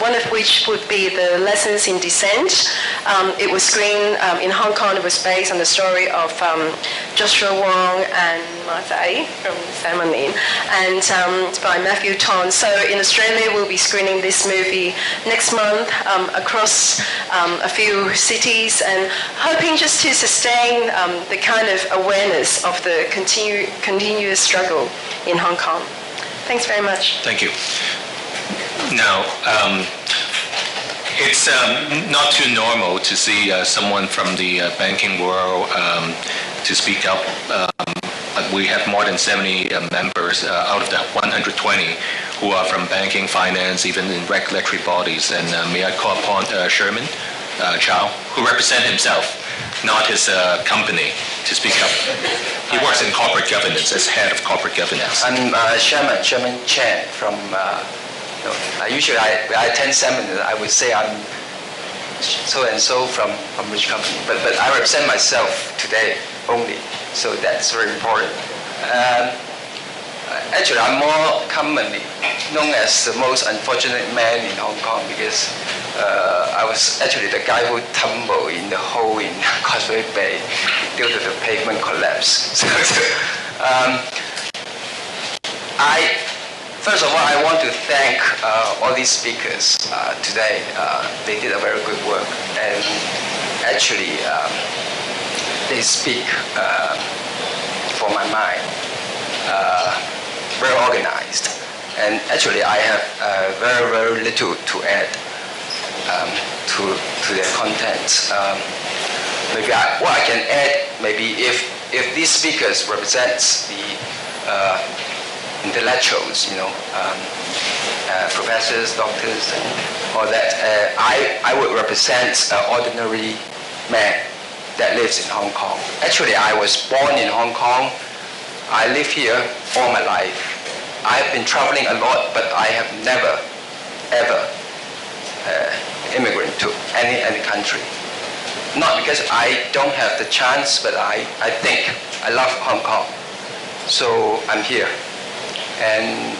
one of which would be the Lessons in Dissent. It was screened in Hong Kong. It was based on the story of Joshua Wong and Martha A. from San Manin, and it's by Matthew Ton. So in Australia, we'll be screening this movie next month across a few cities, and hoping just to sustain the kind of awareness of the continuous struggle in Hong Kong. Thanks very much. Thank you. Now, it's not too normal to see someone from the banking world to speak up. We have more than 70 members out of the 120 who are from banking, finance, even in regulatory bodies. And may I call upon Sherman Chow, who represents himself, not his company, to speak up. He works in corporate governance as head of corporate governance. I'm Sherman Chan from, usually I attend seminars, I would say I'm so-and-so from which company, but I represent myself today only, so that's very important. Actually, I'm more commonly known as the most unfortunate man in Hong Kong, because I was actually the guy who tumbled in the hole in Causeway Bay due to the pavement collapse. First of all, I want to thank all these speakers today. They did a very good work, and actually they speak for my mind, very organized. And actually I have very, very little to add to their contents. Maybe what I can add, maybe if these speakers represents intellectuals, professors, doctors, and all that. I would represent an ordinary man that lives in Hong Kong. Actually, I was born in Hong Kong. I live here all my life. I have been traveling a lot, but I have never, ever immigrant to any country. Not because I don't have the chance, but I think I love Hong Kong. So I'm here. And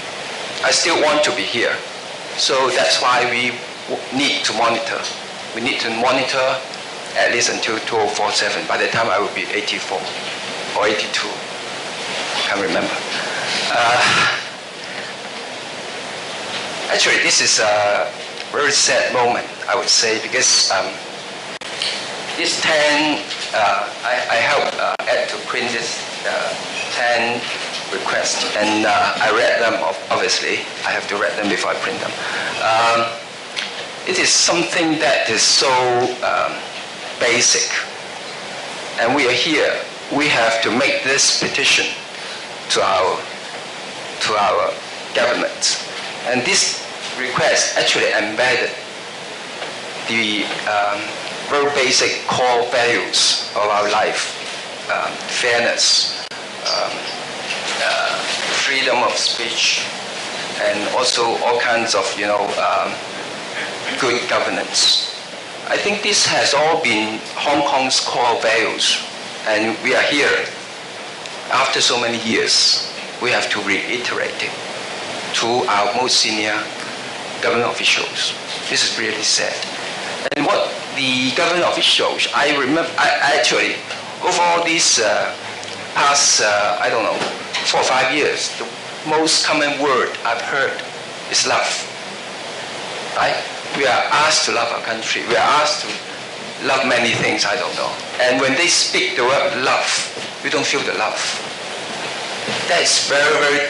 I still want to be here. So that's why we need to monitor. We need to monitor at least until 2047. By the time I will be 84 or 82. I can't remember. Actually, this is a very sad moment, I would say, because this 10, I helped Ed to print this 10 requests, and I read them, obviously. I have to read them before I print them. It is something that is so basic, and we are here. We have to make this petition to our government. And this request actually embedded the very basic core values of our life, fairness, freedom of speech, and also all kinds of, good governance. I think this has all been Hong Kong's core values, and we are here. After so many years, we have to reiterate it to our most senior government officials. This is really sad. And what the government officials, I remember, actually, over all these past, 4 or 5 years, the most common word I've heard is love. Right? We are asked to love our country. We are asked to love many things, I don't know. And when they speak the word love, we don't feel the love. That is very, very,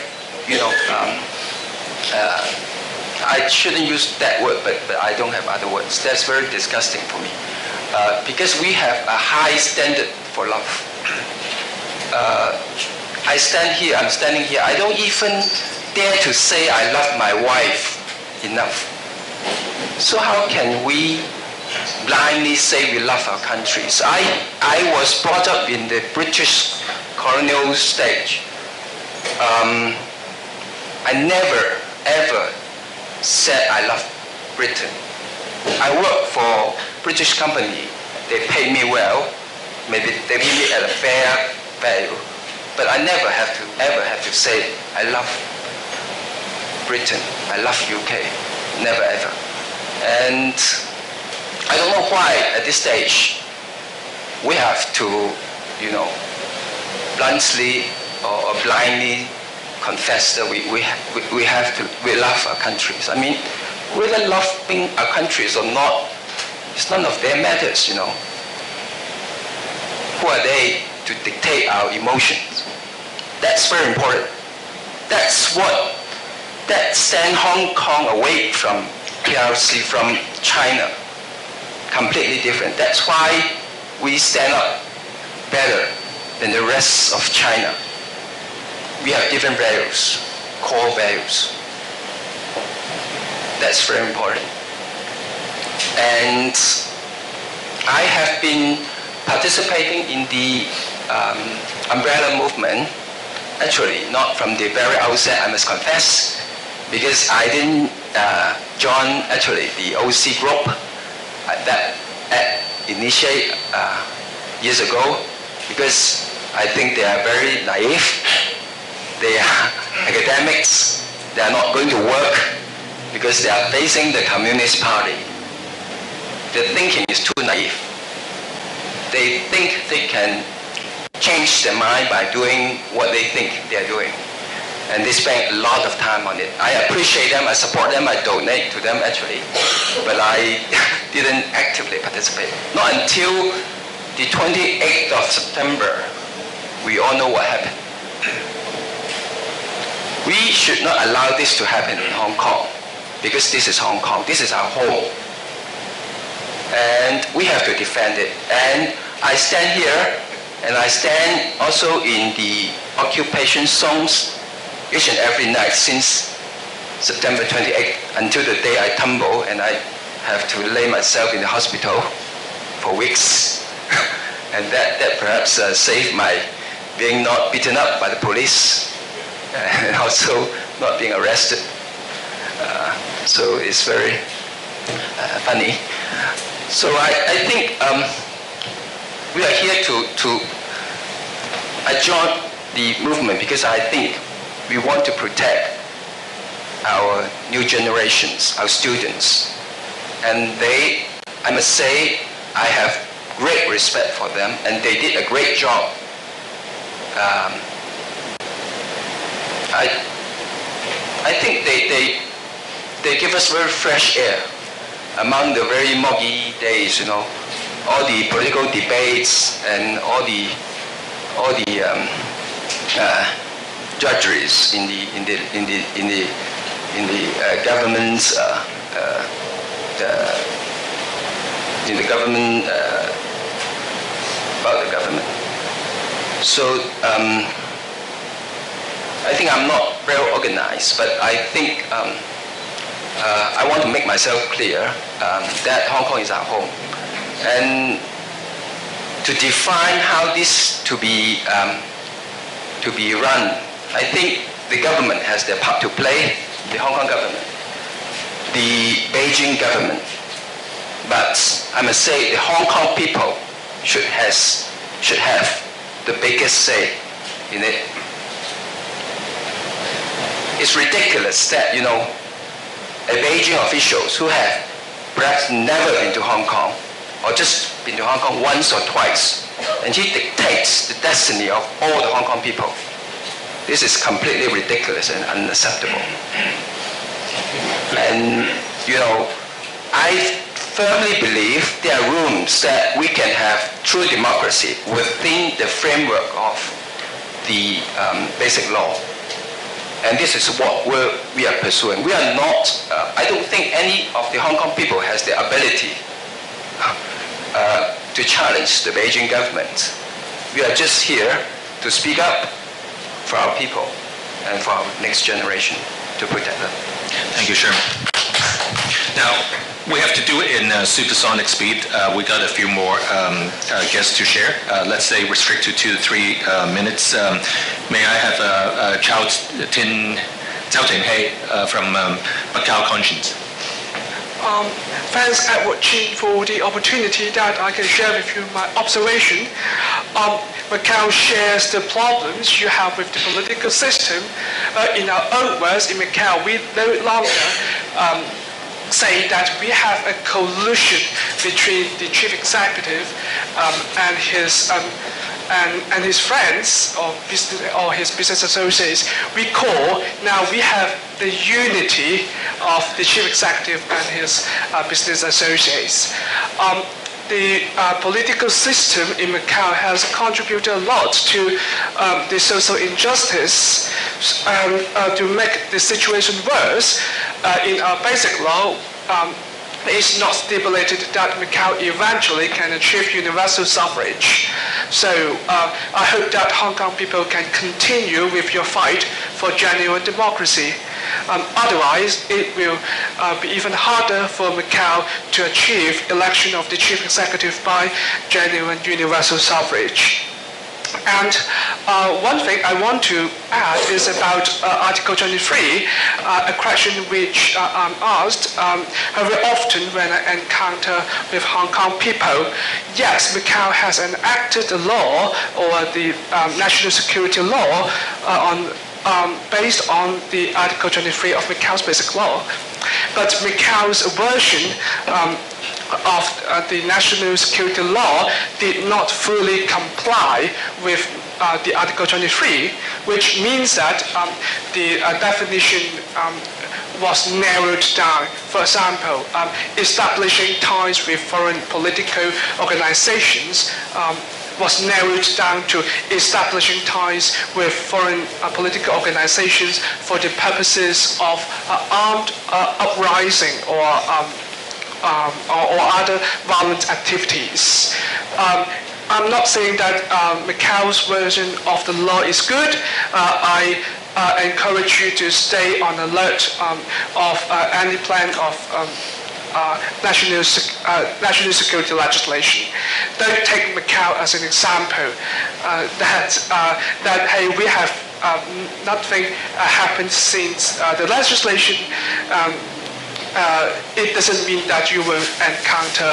I shouldn't use that word, but I don't have other words. That's very disgusting for me. Because we have a high standard for love. I'm standing here, I don't even dare to say I love my wife enough. So how can we blindly say we love our country? So I was brought up in the British colonial stage. I never, ever said I love Britain. I work for British company. They pay me well. Maybe they pay me at a fair value. But I never ever have to say I love Britain. I love UK. Never ever. And I don't know why at this stage we have to, bluntly or blindly confess that we love our countries. I mean, whether loving our countries or not, it's none of their matters, Who are they to dictate our emotions? That's very important. That's that stand Hong Kong away from PRC, from China. Completely different. That's why we stand up better than the rest of China. We have different values, core values. That's very important. And I have been participating in the umbrella movement, actually not from the very outset, I must confess, because I didn't join actually the OC group that initiated years ago, because I think they are very naive. They are academics. They are not going to work because they are facing the Communist Party. The thinking is too naive. They think they can change their mind by doing what they think they are doing. And they spend a lot of time on it. I appreciate them, I support them, I donate to them actually. But I didn't actively participate. Not until the 28th of September, we all know what happened. We should not allow this to happen in Hong Kong, because this is Hong Kong, this is our home. And we have to defend it. And I stand here And I stand also in the occupation zones each and every night since September 28th until the day I tumble and I have to lay myself in the hospital for weeks. And that perhaps saved my being not beaten up by the police and also not being arrested. So it's very funny. So I think we are here I joined the movement because I think we want to protect our new generations, our students. And I must say, I have great respect for them, and they did a great job. I think they give us very fresh air among the very muggy days, all the political debates and all the drudgeries in the government's in the government about the government. So I think I'm not very organized, but I think I want to make myself clear that Hong Kong is our home, and to define how this to be run. I think the government has their part to play, the Hong Kong government, the Beijing government. But I must say the Hong Kong people should have the biggest say in it. It's ridiculous that, a Beijing officials who have perhaps never been to Hong Kong or just been to Hong Kong once or twice, and he dictates the destiny of all the Hong Kong people. This is completely ridiculous and unacceptable. And, I firmly believe there are rooms that we can have true democracy within the framework of the basic law. And this is what we are pursuing. We are not, I don't think any of the Hong Kong people has the ability to challenge the Beijing government. We are just here to speak up for our people and for our next generation to protect them. Thank you, Chairman. Now, we have to do it in supersonic speed. We got a few more guests to share. Let's say restrict to 2 to 3 minutes. May I have Chao Tin Hei from Macau Conscience? Thanks, Edward Chin, for the opportunity that I can share with you my observation. Macau shares the problems you have with the political system. In our own words, in Macau, we no longer say that we have a collusion between the chief executive and his friends or his business associates. We have the unity of the chief executive and his business associates. The political system in Macau has contributed a lot to the social injustice, and to make the situation worse, in our basic law, it's not stipulated that Macau eventually can achieve universal suffrage. So I hope that Hong Kong people can continue with your fight for genuine democracy. Otherwise, it will be even harder for Macau to achieve election of the chief executive by genuine universal suffrage. And one thing I want to add is about Article 23, a question which I'm asked very often when I encounter with Hong Kong people. Yes, Macau has enacted a law, or the national security law, based on the Article 23 of Macau's basic law. But Macau's version of the national security law did not fully comply with the Article 23, which means that the definition was narrowed down. For example, establishing ties with foreign political organizations was narrowed down to establishing ties with foreign political organizations for the purposes of armed uprising or other violent activities. I'm not saying that Macau's version of the law is good. I encourage you to stay on alert of any plan of national security legislation. Don't take Macau as an example that hey, we have nothing happened since the legislation. It doesn't mean that you will encounter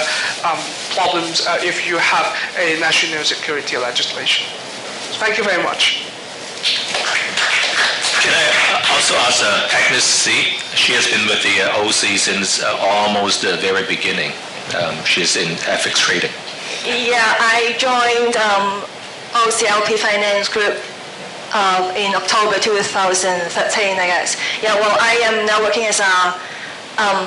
problems if you have a national security legislation. Thank you very much. Can I also ask Agnes C? She has been with the OC since almost the very beginning. She's in FX trading. Yeah, I joined OCLP Finance Group in October 2013, I guess. Yeah, well, I am now working as a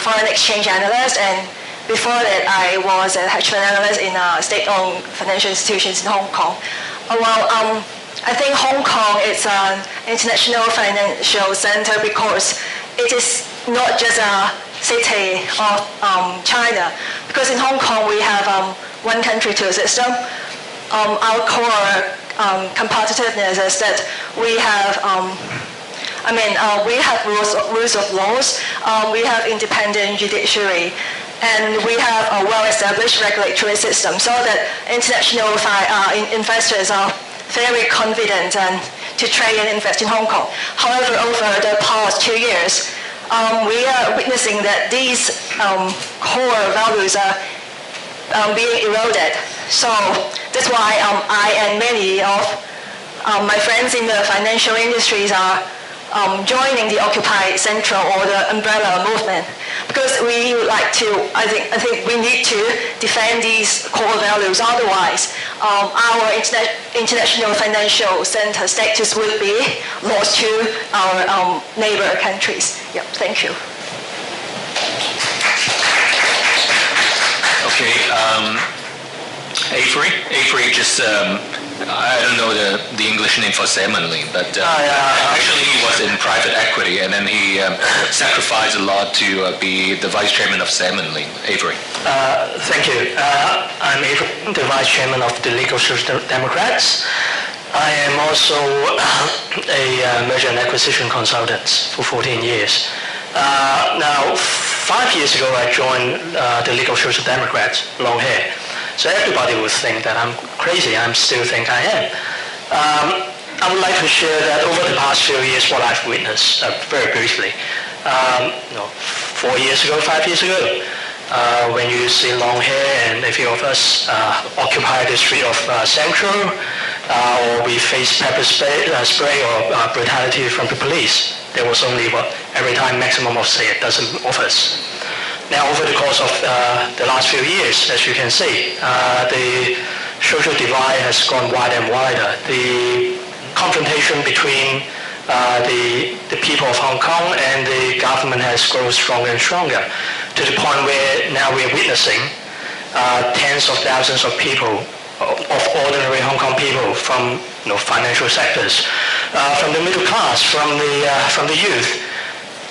foreign exchange analyst, and before that, I was a hedge fund analyst in state-owned financial institutions in Hong Kong. I think Hong Kong is an international financial center because it is not just a city of China. Because in Hong Kong we have one country, two system. Our core competitiveness is that we have we have rules of laws, we have independent judiciary, and we have a well-established regulatory system so that international investors are very confident to trade and invest in Hong Kong. However, over the past 2 years, we are witnessing that these core values are being eroded. So that's why I and many of my friends in the financial industries are joining the Occupy Central or the umbrella movement, because we would like to, I think we need to defend these core values. Otherwise, our international financial center status would be lost to our neighbor countries. Yeah, thank you. Okay, Avery just, I don't know the English name for Salmonling, but actually he was in private equity, and then he sacrificed a lot to be the vice chairman of Salmonling. Avery. Thank you. I'm Avery, the vice chairman of the Legal Social Democrats. I am also a merger and acquisition consultant for 14 years. Now, 5 years ago I joined the Legal Social Democrats, long hair. So everybody would think that I'm crazy. I still think I am. I would like to share that over the past few years what I've witnessed very briefly. 4 years ago, 5 years ago, when you see long hair and a few of us occupy the street of Central, or we face pepper spray or brutality from the police, there was only every time maximum of say a dozen of us. Now, over the course of the last few years, as you can see, the social divide has gone wider and wider. The confrontation between the people of Hong Kong and the government has grown stronger and stronger, to the point where now we're witnessing tens of thousands of people, of ordinary Hong Kong people from financial sectors, from the middle class, from the youth.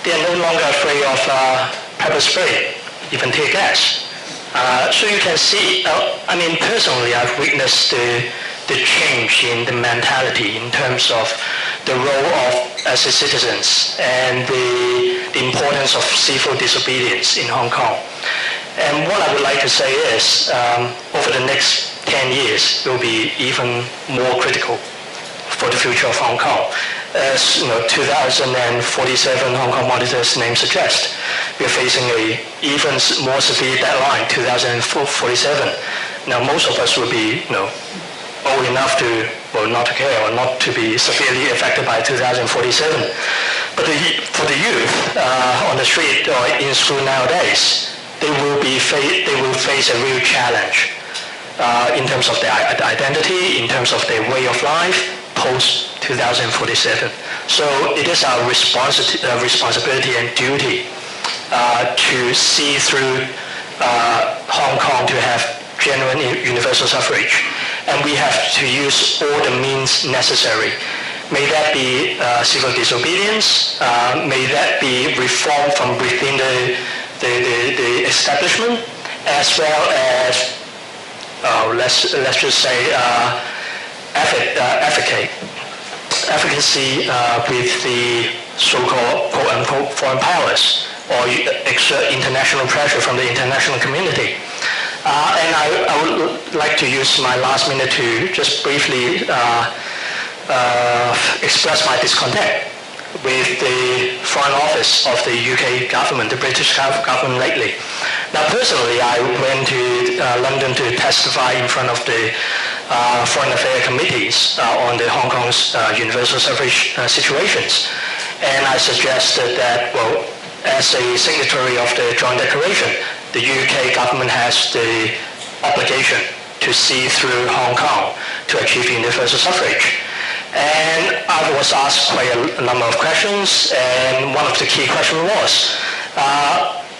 They are no longer afraid of pepper spray, even tear gas. So you can see, personally I've witnessed the change in the mentality in terms of the role of as a citizens and the importance of civil disobedience in Hong Kong. And what I would like to say is, over the next 10 years, it will be even more critical for the future of Hong Kong. As 2047 Hong Kong Monitor's name suggests, we are facing a even more severe deadline, 2047. Now, most of us will be, old enough to, not to care or not to be severely affected by 2047. But for the youth on the street or in school nowadays, they will face a real challenge in terms of their identity, in terms of their way of life, post-2047. So it is our responsibility and duty to see through Hong Kong to have genuine universal suffrage. And we have to use all the means necessary. May that be civil disobedience, may that be reform from within the establishment, as well as let's just say, efficacy with the so-called quote-unquote foreign powers, or exert international pressure from the international community. And I would like to use my last minute to just briefly express my discontent with the Foreign Office of the UK government, the British government lately. Now personally, I went to London to testify in front of the Foreign Affairs Committees on the Hong Kong's universal suffrage situations. And I suggested that, well, as a signatory of the Joint Declaration, the UK government has the obligation to see through Hong Kong to achieve universal suffrage. And I was asked quite a number of questions, and one of the key questions was,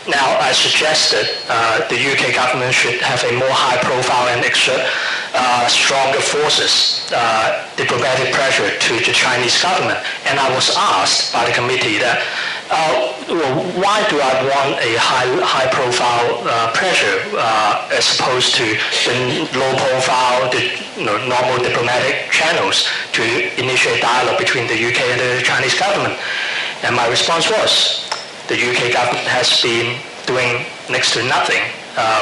now I suggested the UK government should have a more high profile and exert stronger forces, diplomatic pressure to the Chinese government. And I was asked by the committee that, well, why do I want a high profile pressure as opposed to the low profile, the normal diplomatic channels to initiate dialogue between the UK and the Chinese government? And my response was, the UK government has been doing next to nothing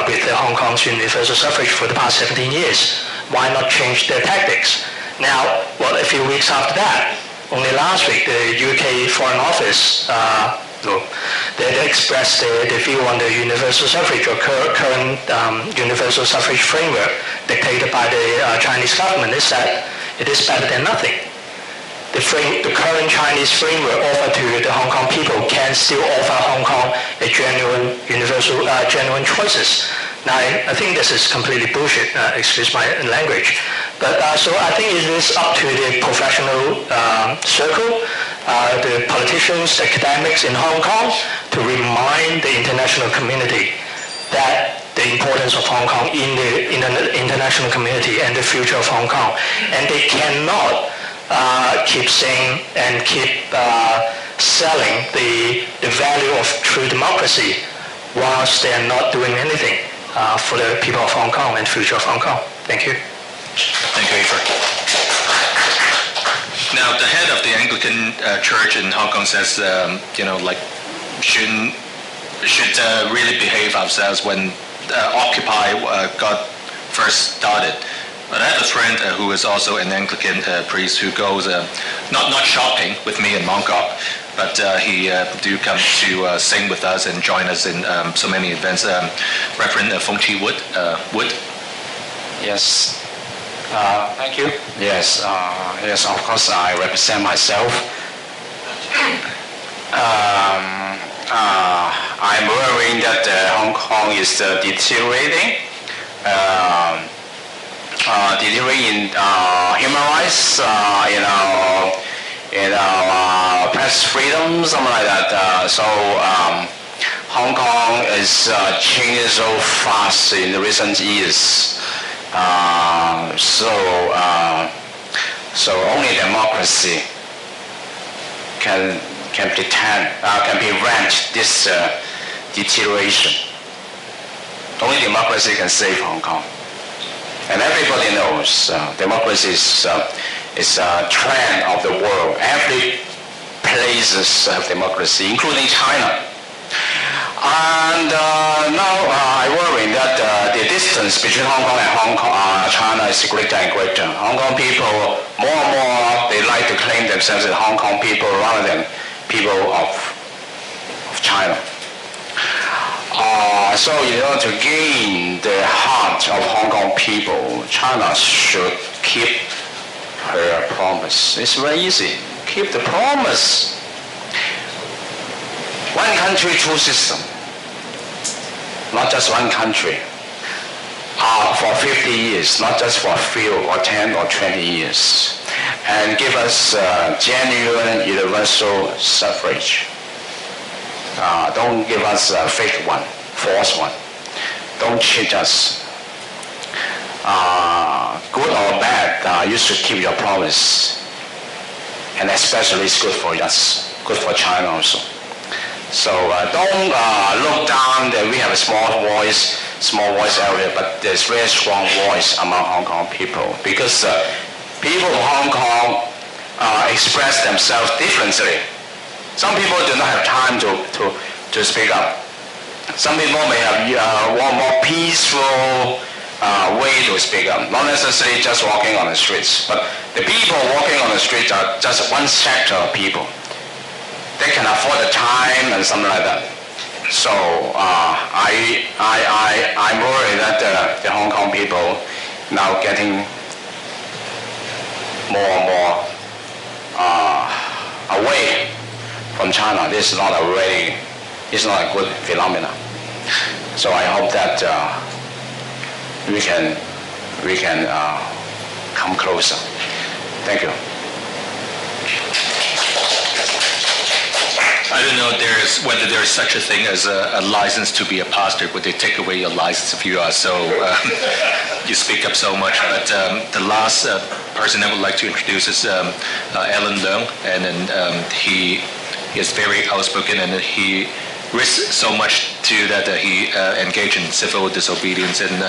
with the Hong Kong's universal suffrage for the past 17 years. Why not change their tactics? Now, well, a few weeks after that, only last week, the UK Foreign Office they expressed their view on the universal suffrage or current universal suffrage framework dictated by the Chinese government is that it is better than nothing. The current Chinese framework offered to the Hong Kong people can still offer Hong Kong a genuine universal, genuine choices. Now, I think this is completely bullshit, excuse my language. But so I think it is up to the professional circle, the politicians, the academics in Hong Kong to remind the international community that the importance of Hong Kong in the international community and the future of Hong Kong. And they cannot keep saying and keep selling the value of true democracy whilst they are not doing anything for the people of Hong Kong and future of Hong Kong. Thank you. Thank you, Afer. Now, the head of the Anglican Church in Hong Kong says, should really behave ourselves when Occupy got first started. But I have a friend who is also an Anglican priest who goes not shopping with me in Mongkok, but he do come to sing with us and join us in so many events. Reverend Fung Chi Wood. Yes. Thank you. Yes. Yes. Of course, I represent myself. I'm worrying that Hong Kong is deteriorating. Deteriorating in human rights, press freedom, something like that. So Hong Kong is changing so fast in the recent years. So only democracy can prevent this deterioration. Only democracy can save Hong Kong. And everybody knows democracy is a trend of the world. Every places have democracy, including China. And now I worry that the distance between Hong Kong and China is greater and greater. Hong Kong people, more and more, they like to claim themselves as Hong Kong people rather than people of China. So in order to gain the heart of Hong Kong people, China should keep her promise. It's very easy. Keep the promise. One country, two system. Not just one country. For 50 years, not just for a few or 10 or 20 years. And give us genuine universal suffrage. Don't give us a fake one. False one. Don't cheat us. Good or bad, you should keep your promise. And especially it's good for us, good for China also. So don't look down that we have a small voice area, but there's very strong voice among Hong Kong people because people in Hong Kong express themselves differently. Some people do not have time to speak up. Some people may have one more peaceful way to speak up, not necessarily just walking on the streets, but the people walking on the streets are just one sector of people. They can afford the time and something like that. So I'm worried that the Hong Kong people now getting more and more away from China. This is not a good phenomenon. So I hope that we can come closer. Thank you. I don't know whether there is such a thing as a license to be a pastor. Would they take away your license if you are you speak up so much? But the last person I would like to introduce is Alan Leung, and then he is very outspoken, and he risks so much too that he engaged in civil disobedience, and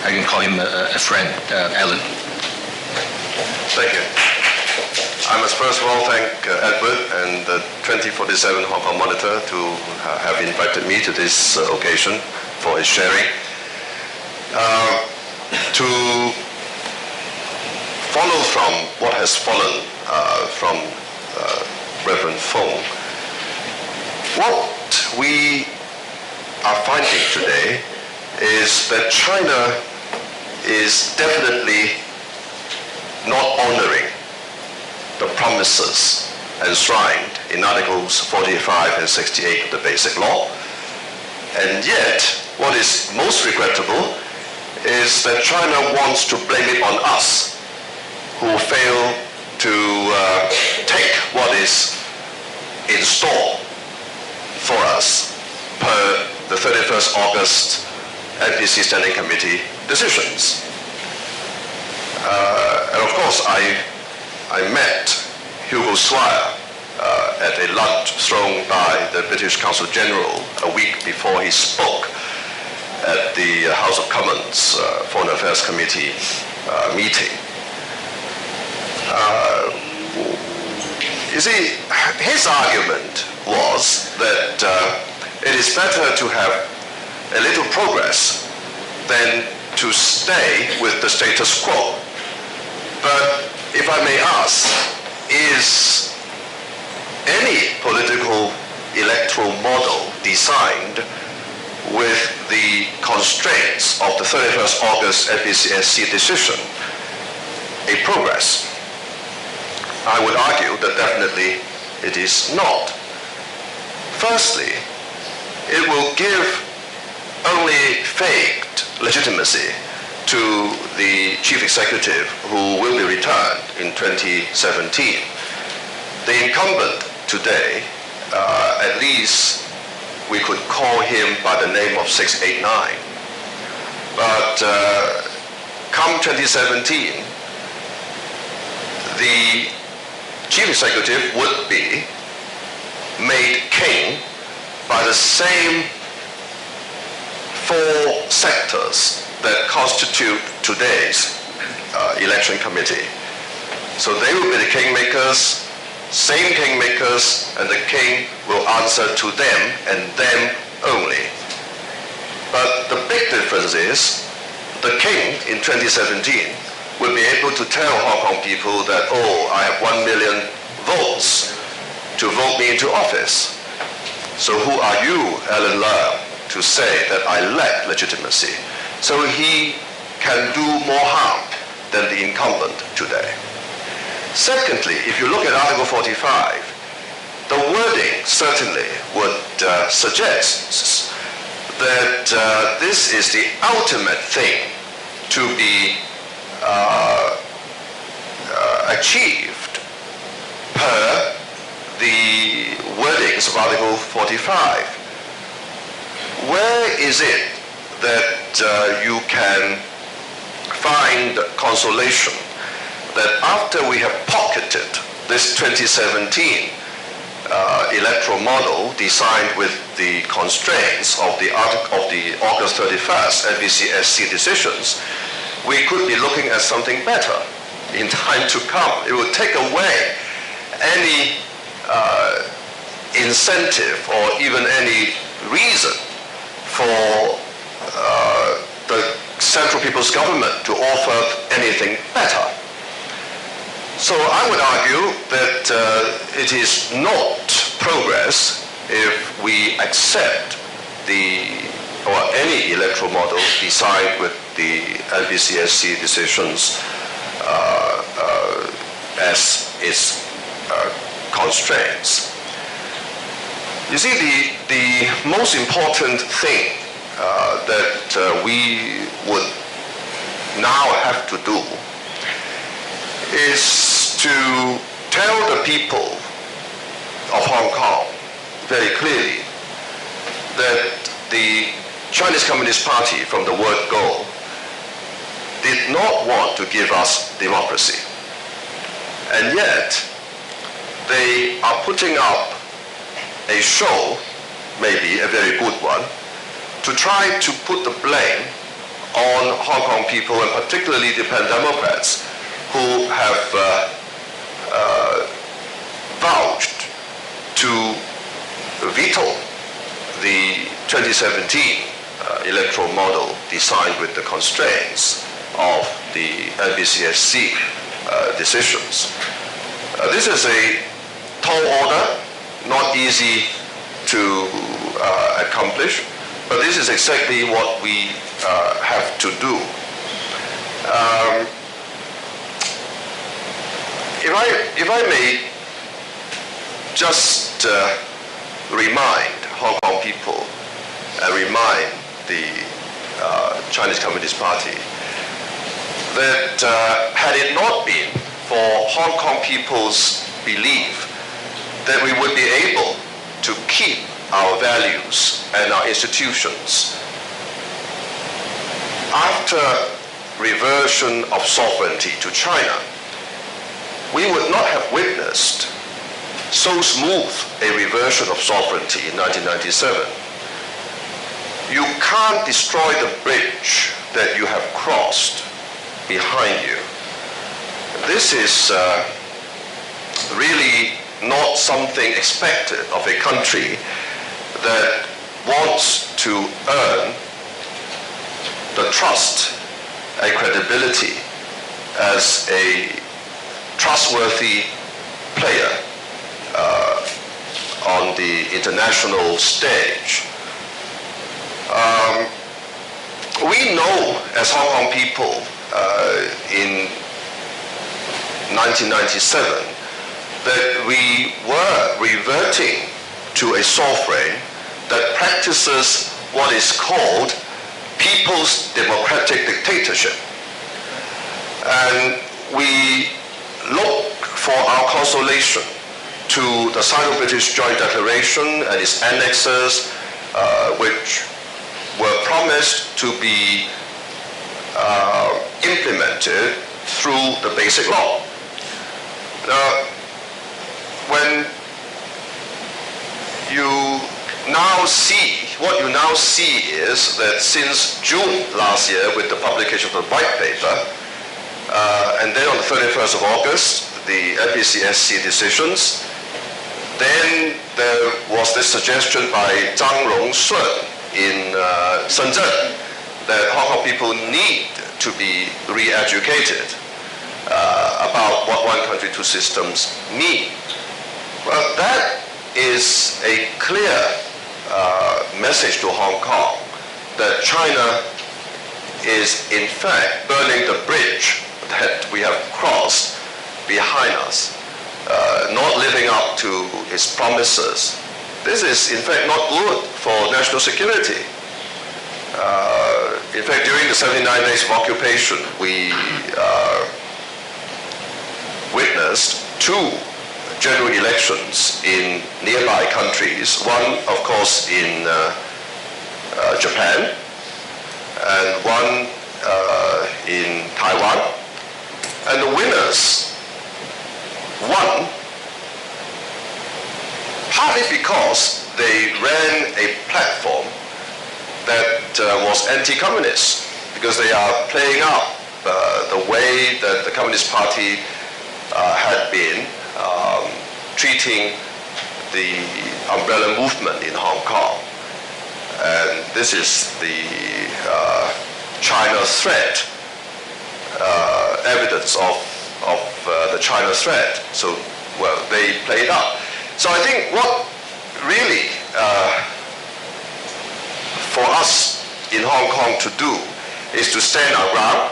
I can call him a friend. Alan. Thank you. I must first of all thank Edward and the 2047 Hong Kong Monitor to have invited me to this occasion for his sharing. To follow from what has fallen from Reverend Fong, what we are finding today is that China is definitely not honoring the promises enshrined in Articles 45 and 68 of the Basic Law. And yet, what is most regrettable is that China wants to blame it on us, who fail to take what is in store for us per the 31st August NPC Standing Committee decisions. And of course, I met Hugo Swire at a lunch thrown by the British Consul General a week before he spoke at the House of Commons Foreign Affairs Committee meeting. You see, his argument was that it is better to have a little progress than to stay with the status quo. But if I may ask, is any political electoral model designed with the constraints of the 31st August NPCSC decision a progress? I would argue that definitely it is not. Firstly, it will give only faked legitimacy to the chief executive who will be returned in 2017. The incumbent today, at least we could call him by the name of 689. But come 2017, the chief executive would be made king by the same four sectors that constitute today's election committee. So they will be the kingmakers, same kingmakers, and the king will answer to them and them only. But the big difference is the king in 2017 will be able to tell Hong Kong people that, oh, I have 1 million votes to vote me into office. So who are you, Alan Leung, to say that I lack legitimacy? So he can do more harm than the incumbent today. Secondly, if you look at Article 45, the wording certainly would suggest that this is the ultimate thing to be achieved per the wordings of Article 45. Where is it that you can find consolation that after we have pocketed this 2017 electoral model designed with the constraints of the August 31st NBCSC decisions, we could be looking at something better in time to come. It would take away any incentive or even any reason for the Central People's Government to offer anything better. So I would argue that it is not progress if we accept any electoral model designed with the NBCSC decisions as its constraints. You see, the most important thing that we would now have to do is to tell the people of Hong Kong very clearly that the Chinese Communist Party, from the word go, did not want to give us democracy. And yet, they are putting up a show, maybe a very good one, to try to put the blame on Hong Kong people, and particularly the Pan-Democrats, who have vouched to veto the 2017 electoral model designed with the constraints of the NBCSC decisions. This is a tall order, not easy to accomplish, but this is exactly what we have to do. If I may just remind Hong Kong people and remind the Chinese Communist Party that had it not been for Hong Kong people's belief that we would be able to keep our values and our institutions after reversion of sovereignty to China, we would not have witnessed so smooth a reversion of sovereignty in 1997. You can't destroy the bridge that you have crossed behind you. This is really not something expected of a country that wants to earn the trust and credibility as a trustworthy player on the international stage. We know as Hong Kong people in 1997 that we were reverting to a sovereign that practices what is called people's democratic dictatorship. And we look for our consolation to the Sino-British Joint Declaration and its annexes, which were promised to be implemented through the Basic Law. Now, when you now see, what you now see is that since June last year with the publication of the white paper, and then on the 31st of August, the NBCSC decisions, then there was this suggestion by Zhang Rongsun in Shenzhen that Hong Kong people need to be re-educated about what one country, two systems mean. Well, that is a clear message to Hong Kong that China is in fact burning the bridge that we have crossed behind us, not living up to its promises. This is in fact not good for national security. In fact, during the 79 days of occupation, we witnessed two general elections in nearby countries, one of course in Japan and one in Taiwan, and the winners won partly because they ran a platform that was anti-communist, because they are playing up the way that the Communist Party had been treating the umbrella movement in Hong Kong. And this is the China threat, evidence of the China threat. So, well, they played up. So I think what really for us in Hong Kong to do is to stand our ground.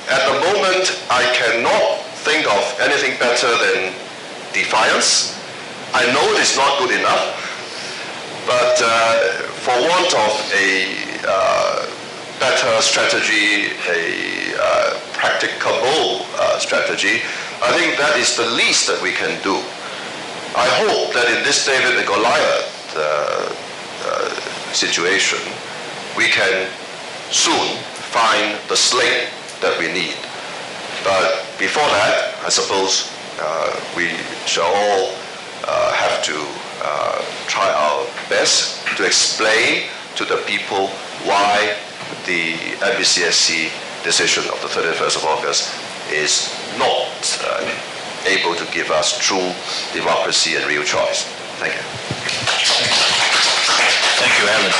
At the moment, I cannot think of anything better than defiance. I know it's not good enough, but for want of a better strategy, a practicable strategy, I think that is the least that we can do. I hope that in this David and Goliath situation, we can soon find the sling that we need. But before that, I suppose we shall all have to try our best to explain to the people why the NBCSC decision of the 31st of August is not able to give us true democracy and real choice. Thank you. Thank you, Alan.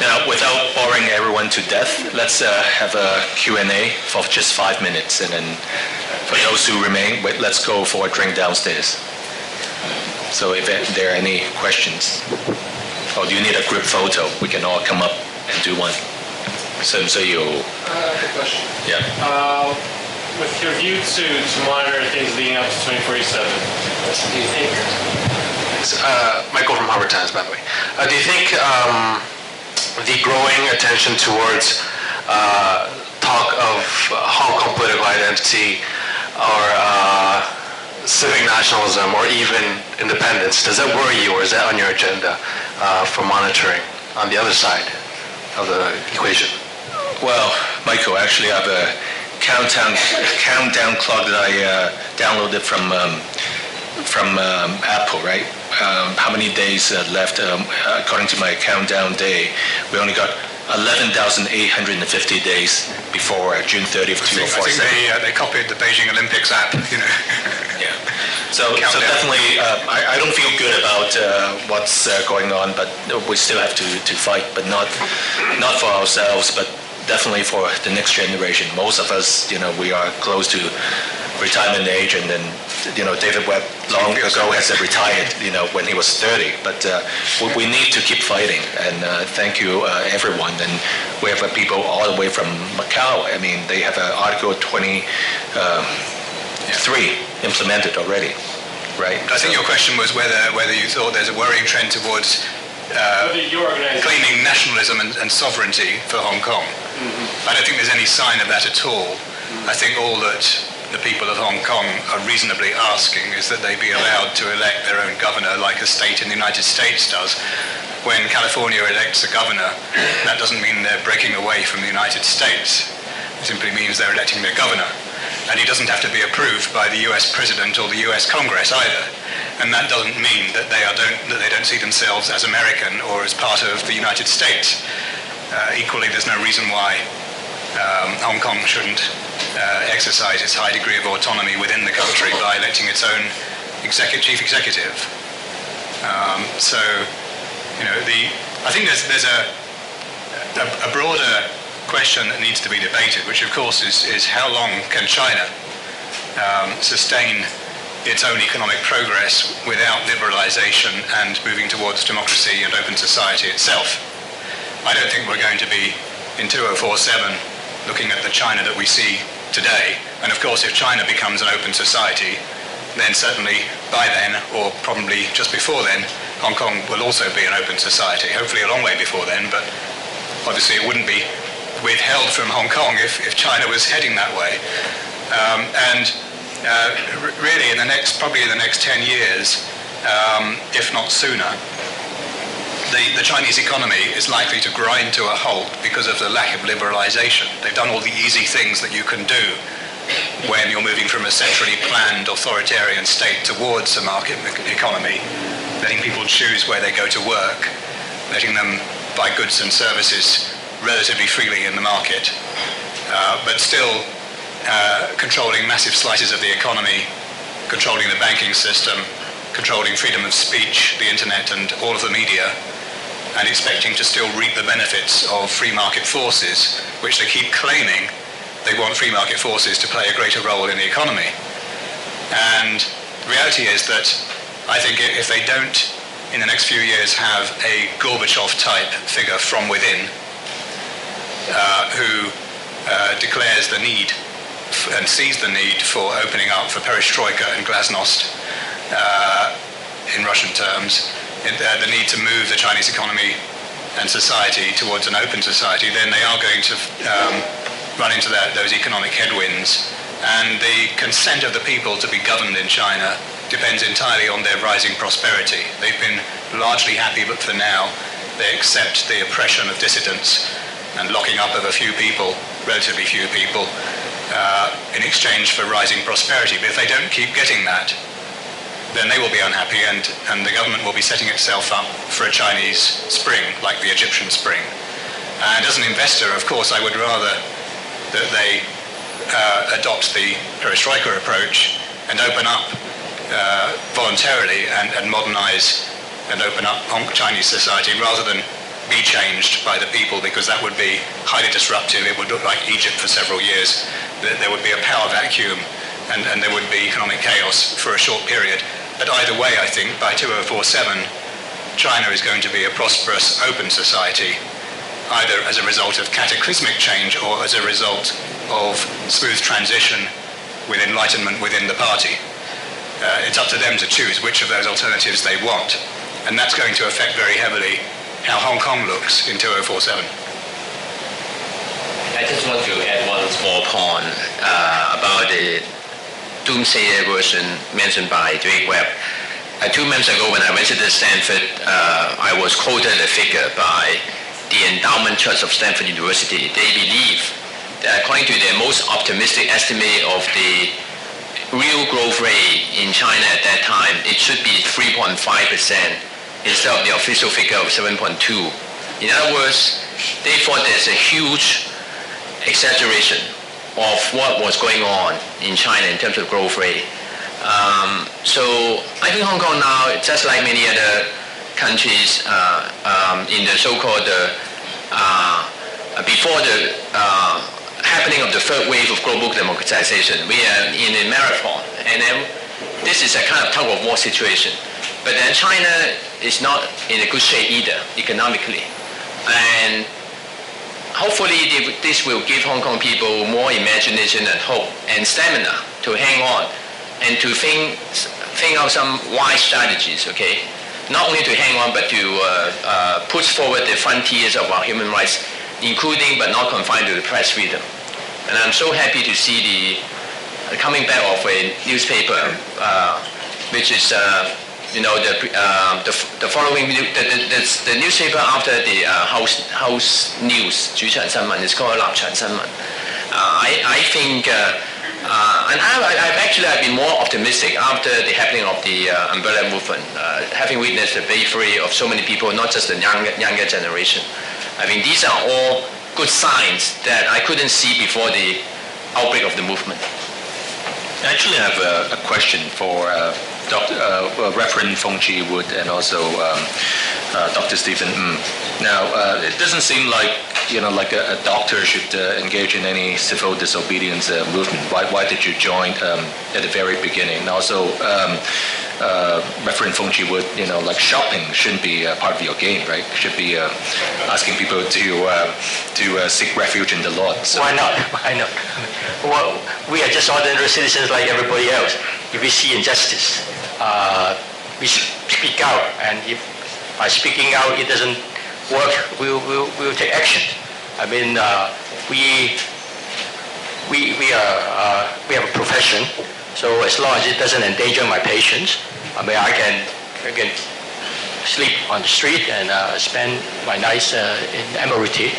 Now, without boring everyone to death, let's have a Q&A for just 5 minutes, and then for those who remain, let's go for a drink downstairs. So if there are any questions, or do you need a group photo? We can all come up and do one. So you... I have a question. Yeah. With your view to monitor things leading up to 2047, do you think... Michael from Harvard Times, by the way. Do you think the growing attention towards talk of Hong Kong political identity or civic nationalism or even independence, does that worry you, or is that on your agenda for monitoring on the other side of the equation? Well, Michael, actually I have a countdown clock that I downloaded from Apple, right? How many days left? According to my countdown day, we only got 11,850 days before June 30th, 2047. I think they copied the Beijing Olympics app, you know. Yeah. So definitely, I don't feel good about what's going on, but we still have to fight, but not for ourselves, but definitely for the next generation. Most of us, we are close to retirement age, and then, David Webb long ago has retired, when he was 30. But we need to keep fighting, and thank you, everyone. And we have people all the way from Macau. I mean, they have Article 23 implemented already, right? I think your question was whether you thought there's a worrying trend towards claiming nationalism and sovereignty for Hong Kong. Mm-hmm. I don't think there's any sign of that at all. Mm-hmm. I think all that the people of Hong Kong are reasonably asking is that they be allowed to elect their own governor like a state in the United States does. When California elects a governor, that doesn't mean they're breaking away from the United States. It simply means they're electing their governor. And he doesn't have to be approved by the US President or the US Congress either. And that doesn't mean that they don't see themselves as American or as part of the United States. Equally, there's no reason why Hong Kong shouldn't exercise its high degree of autonomy within the country by electing its own chief executive. I think there's a broader question that needs to be debated, which of course is how long can China sustain its own economic progress without liberalization and moving towards democracy and open society itself. I don't think we're going to be in 2047 looking at the China that we see today. And of course, if China becomes an open society, then certainly by then, or probably just before then, Hong Kong will also be an open society. Hopefully a long way before then, but obviously it wouldn't be withheld from Hong Kong if China was heading that way. Really, probably in the next 10 years, if not sooner, the Chinese economy is likely to grind to a halt because of the lack of liberalization. They've done all the easy things that you can do when you're moving from a centrally planned authoritarian state towards a market economy, letting people choose where they go to work, letting them buy goods and services relatively freely in the market, but still controlling massive slices of the economy, controlling the banking system, controlling freedom of speech, the internet and all of the media, and expecting to still reap the benefits of free market forces, which they keep claiming they want free market forces to play a greater role in the economy. And the reality is that I think if they don't, in the next few years, have a Gorbachev-type figure from within who declares the need and sees the need for opening up for perestroika and glasnost in Russian terms, the need to move the Chinese economy and society towards an open society, then they are going to run into those economic headwinds. And the consent of the people to be governed in China depends entirely on their rising prosperity. They've been largely happy, but for now, they accept the oppression of dissidents and locking up of a few people, relatively few people, in exchange for rising prosperity. But if they don't keep getting that, then they will be unhappy, and the government will be setting itself up for a Chinese spring, like the Egyptian spring. And as an investor, of course, I would rather that they adopt the perestroika approach and open up voluntarily and modernize and open up Chinese society rather than be changed by the people, because that would be highly disruptive. It would look like Egypt for several years. There would be a power vacuum and there would be economic chaos for a short period. But either way, I think by 2047, China is going to be a prosperous, open society, either as a result of cataclysmic change or as a result of smooth transition with enlightenment within the party. It's up to them to choose which of those alternatives they want. And that's going to affect very heavily how Hong Kong looks in 2047. I just want to add one small point about the doomsayer version mentioned by Drake Webb. 2 months ago when I visited Stanford, I was quoted a figure by the Endowment Trust of Stanford University. They believe that according to their most optimistic estimate of the real growth rate in China at that time, it should be 3.5% instead of the official figure of 7.2. In other words, they thought there's a huge exaggeration of what was going on in China in terms of growth rate. So I think Hong Kong now, just like many other countries in the so-called, before the happening of the third wave of global democratization, we are in a marathon. And then this is a kind of tug-of-war situation. But then China is not in a good shape either, economically. And hopefully this will give Hong Kong people more imagination and hope and stamina to hang on and to think out some wise strategies, okay? Not only to hang on, but to push forward the frontiers of our human rights, including but not confined to the press freedom. And I'm so happy to see the coming back of a newspaper, which is the following, the newspaper after the House News, 主場新聞, is called 立場新聞. I think, and I've been more optimistic after the happening of the umbrella movement, having witnessed the bravery of so many people, not just the younger generation. I mean, these are all good signs that I couldn't see before the outbreak of the movement. I actually have a question for Reverend Feng Chi Wood and also Dr. Stephen Ng. Now, it doesn't seem like like a doctor should engage in any civil disobedience movement. Why did you join at the very beginning? And also, Reverend Feng Chi Wood, like shopping shouldn't be part of your game, right? Should be asking people to seek refuge in the Lord. So. Why not? Why not? Well, we are just ordinary citizens like everybody else. If we see injustice, we speak out, and if by speaking out it doesn't work, we'll take action. I mean, we have a profession, so as long as it doesn't endanger my patients, I mean, I can sleep on the street and spend my nights in Emirati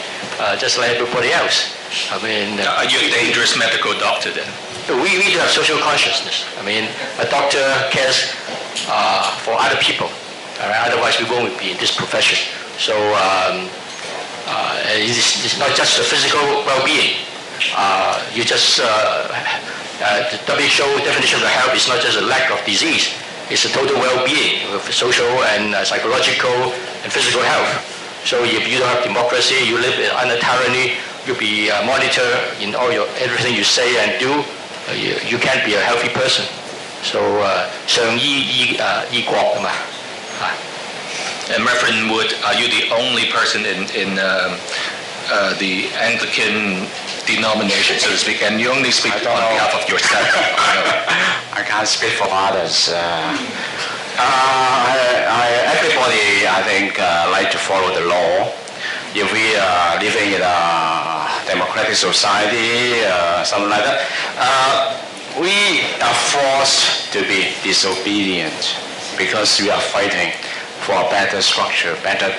just like everybody else. I mean, are you a dangerous medical doctor then? We need to have social consciousness. I mean, a doctor cares for other people. All right? Otherwise, we won't be in this profession. So it's not just the physical well-being. You just the WHO definition of health is not just a lack of disease. It's a total well-being with social and psychological and physical health. So if you don't have democracy, you live under tyranny, you'll be monitored in everything you say and do. You can't be a healthy person. So 上醫國嘛。And Reverend Wood, are you the only person in the Anglican denomination, so to speak, and you only speak on behalf of yourself? I can't speak for others. Everybody, I think, like to follow the law. If we are living in a democratic society, something like that, we are forced to be disobedient because we are fighting for a better structure, better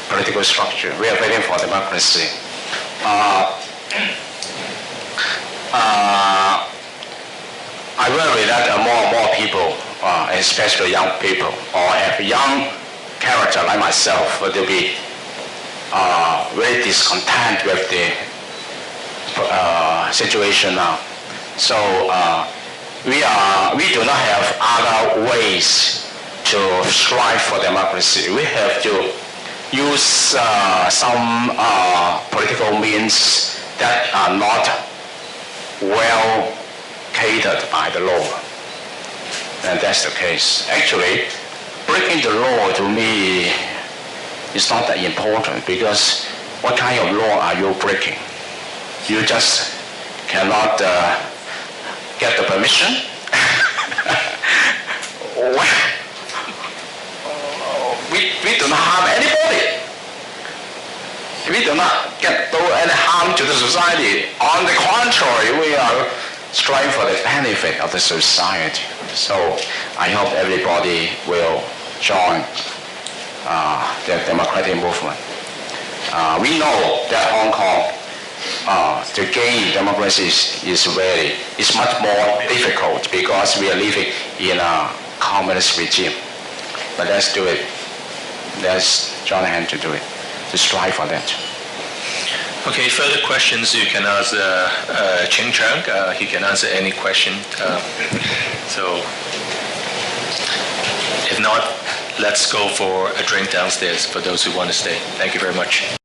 political structure. We are fighting for democracy. I worry that more and more people, especially young people, or have young character like myself, will be very discontent with the situation now. So we do not have other ways to strive for democracy. We have to use some political means that are not well catered by the law. And that's the case. Actually, breaking the law to me is not that important because what kind of law are you breaking? You just cannot get the permission. We do not harm anybody. We do not do any harm to the society. On the contrary, we are striving for the benefit of the society. So I hope everybody will join the democratic movement. We know that Hong Kong, to gain democracy is much more difficult because we are living in a communist regime. But let's do it. Let's join hands to do it, to strive for that. Okay, further questions you can ask Ching Chang. He can answer any question. So if not, let's go for a drink downstairs for those who want to stay. Thank you very much.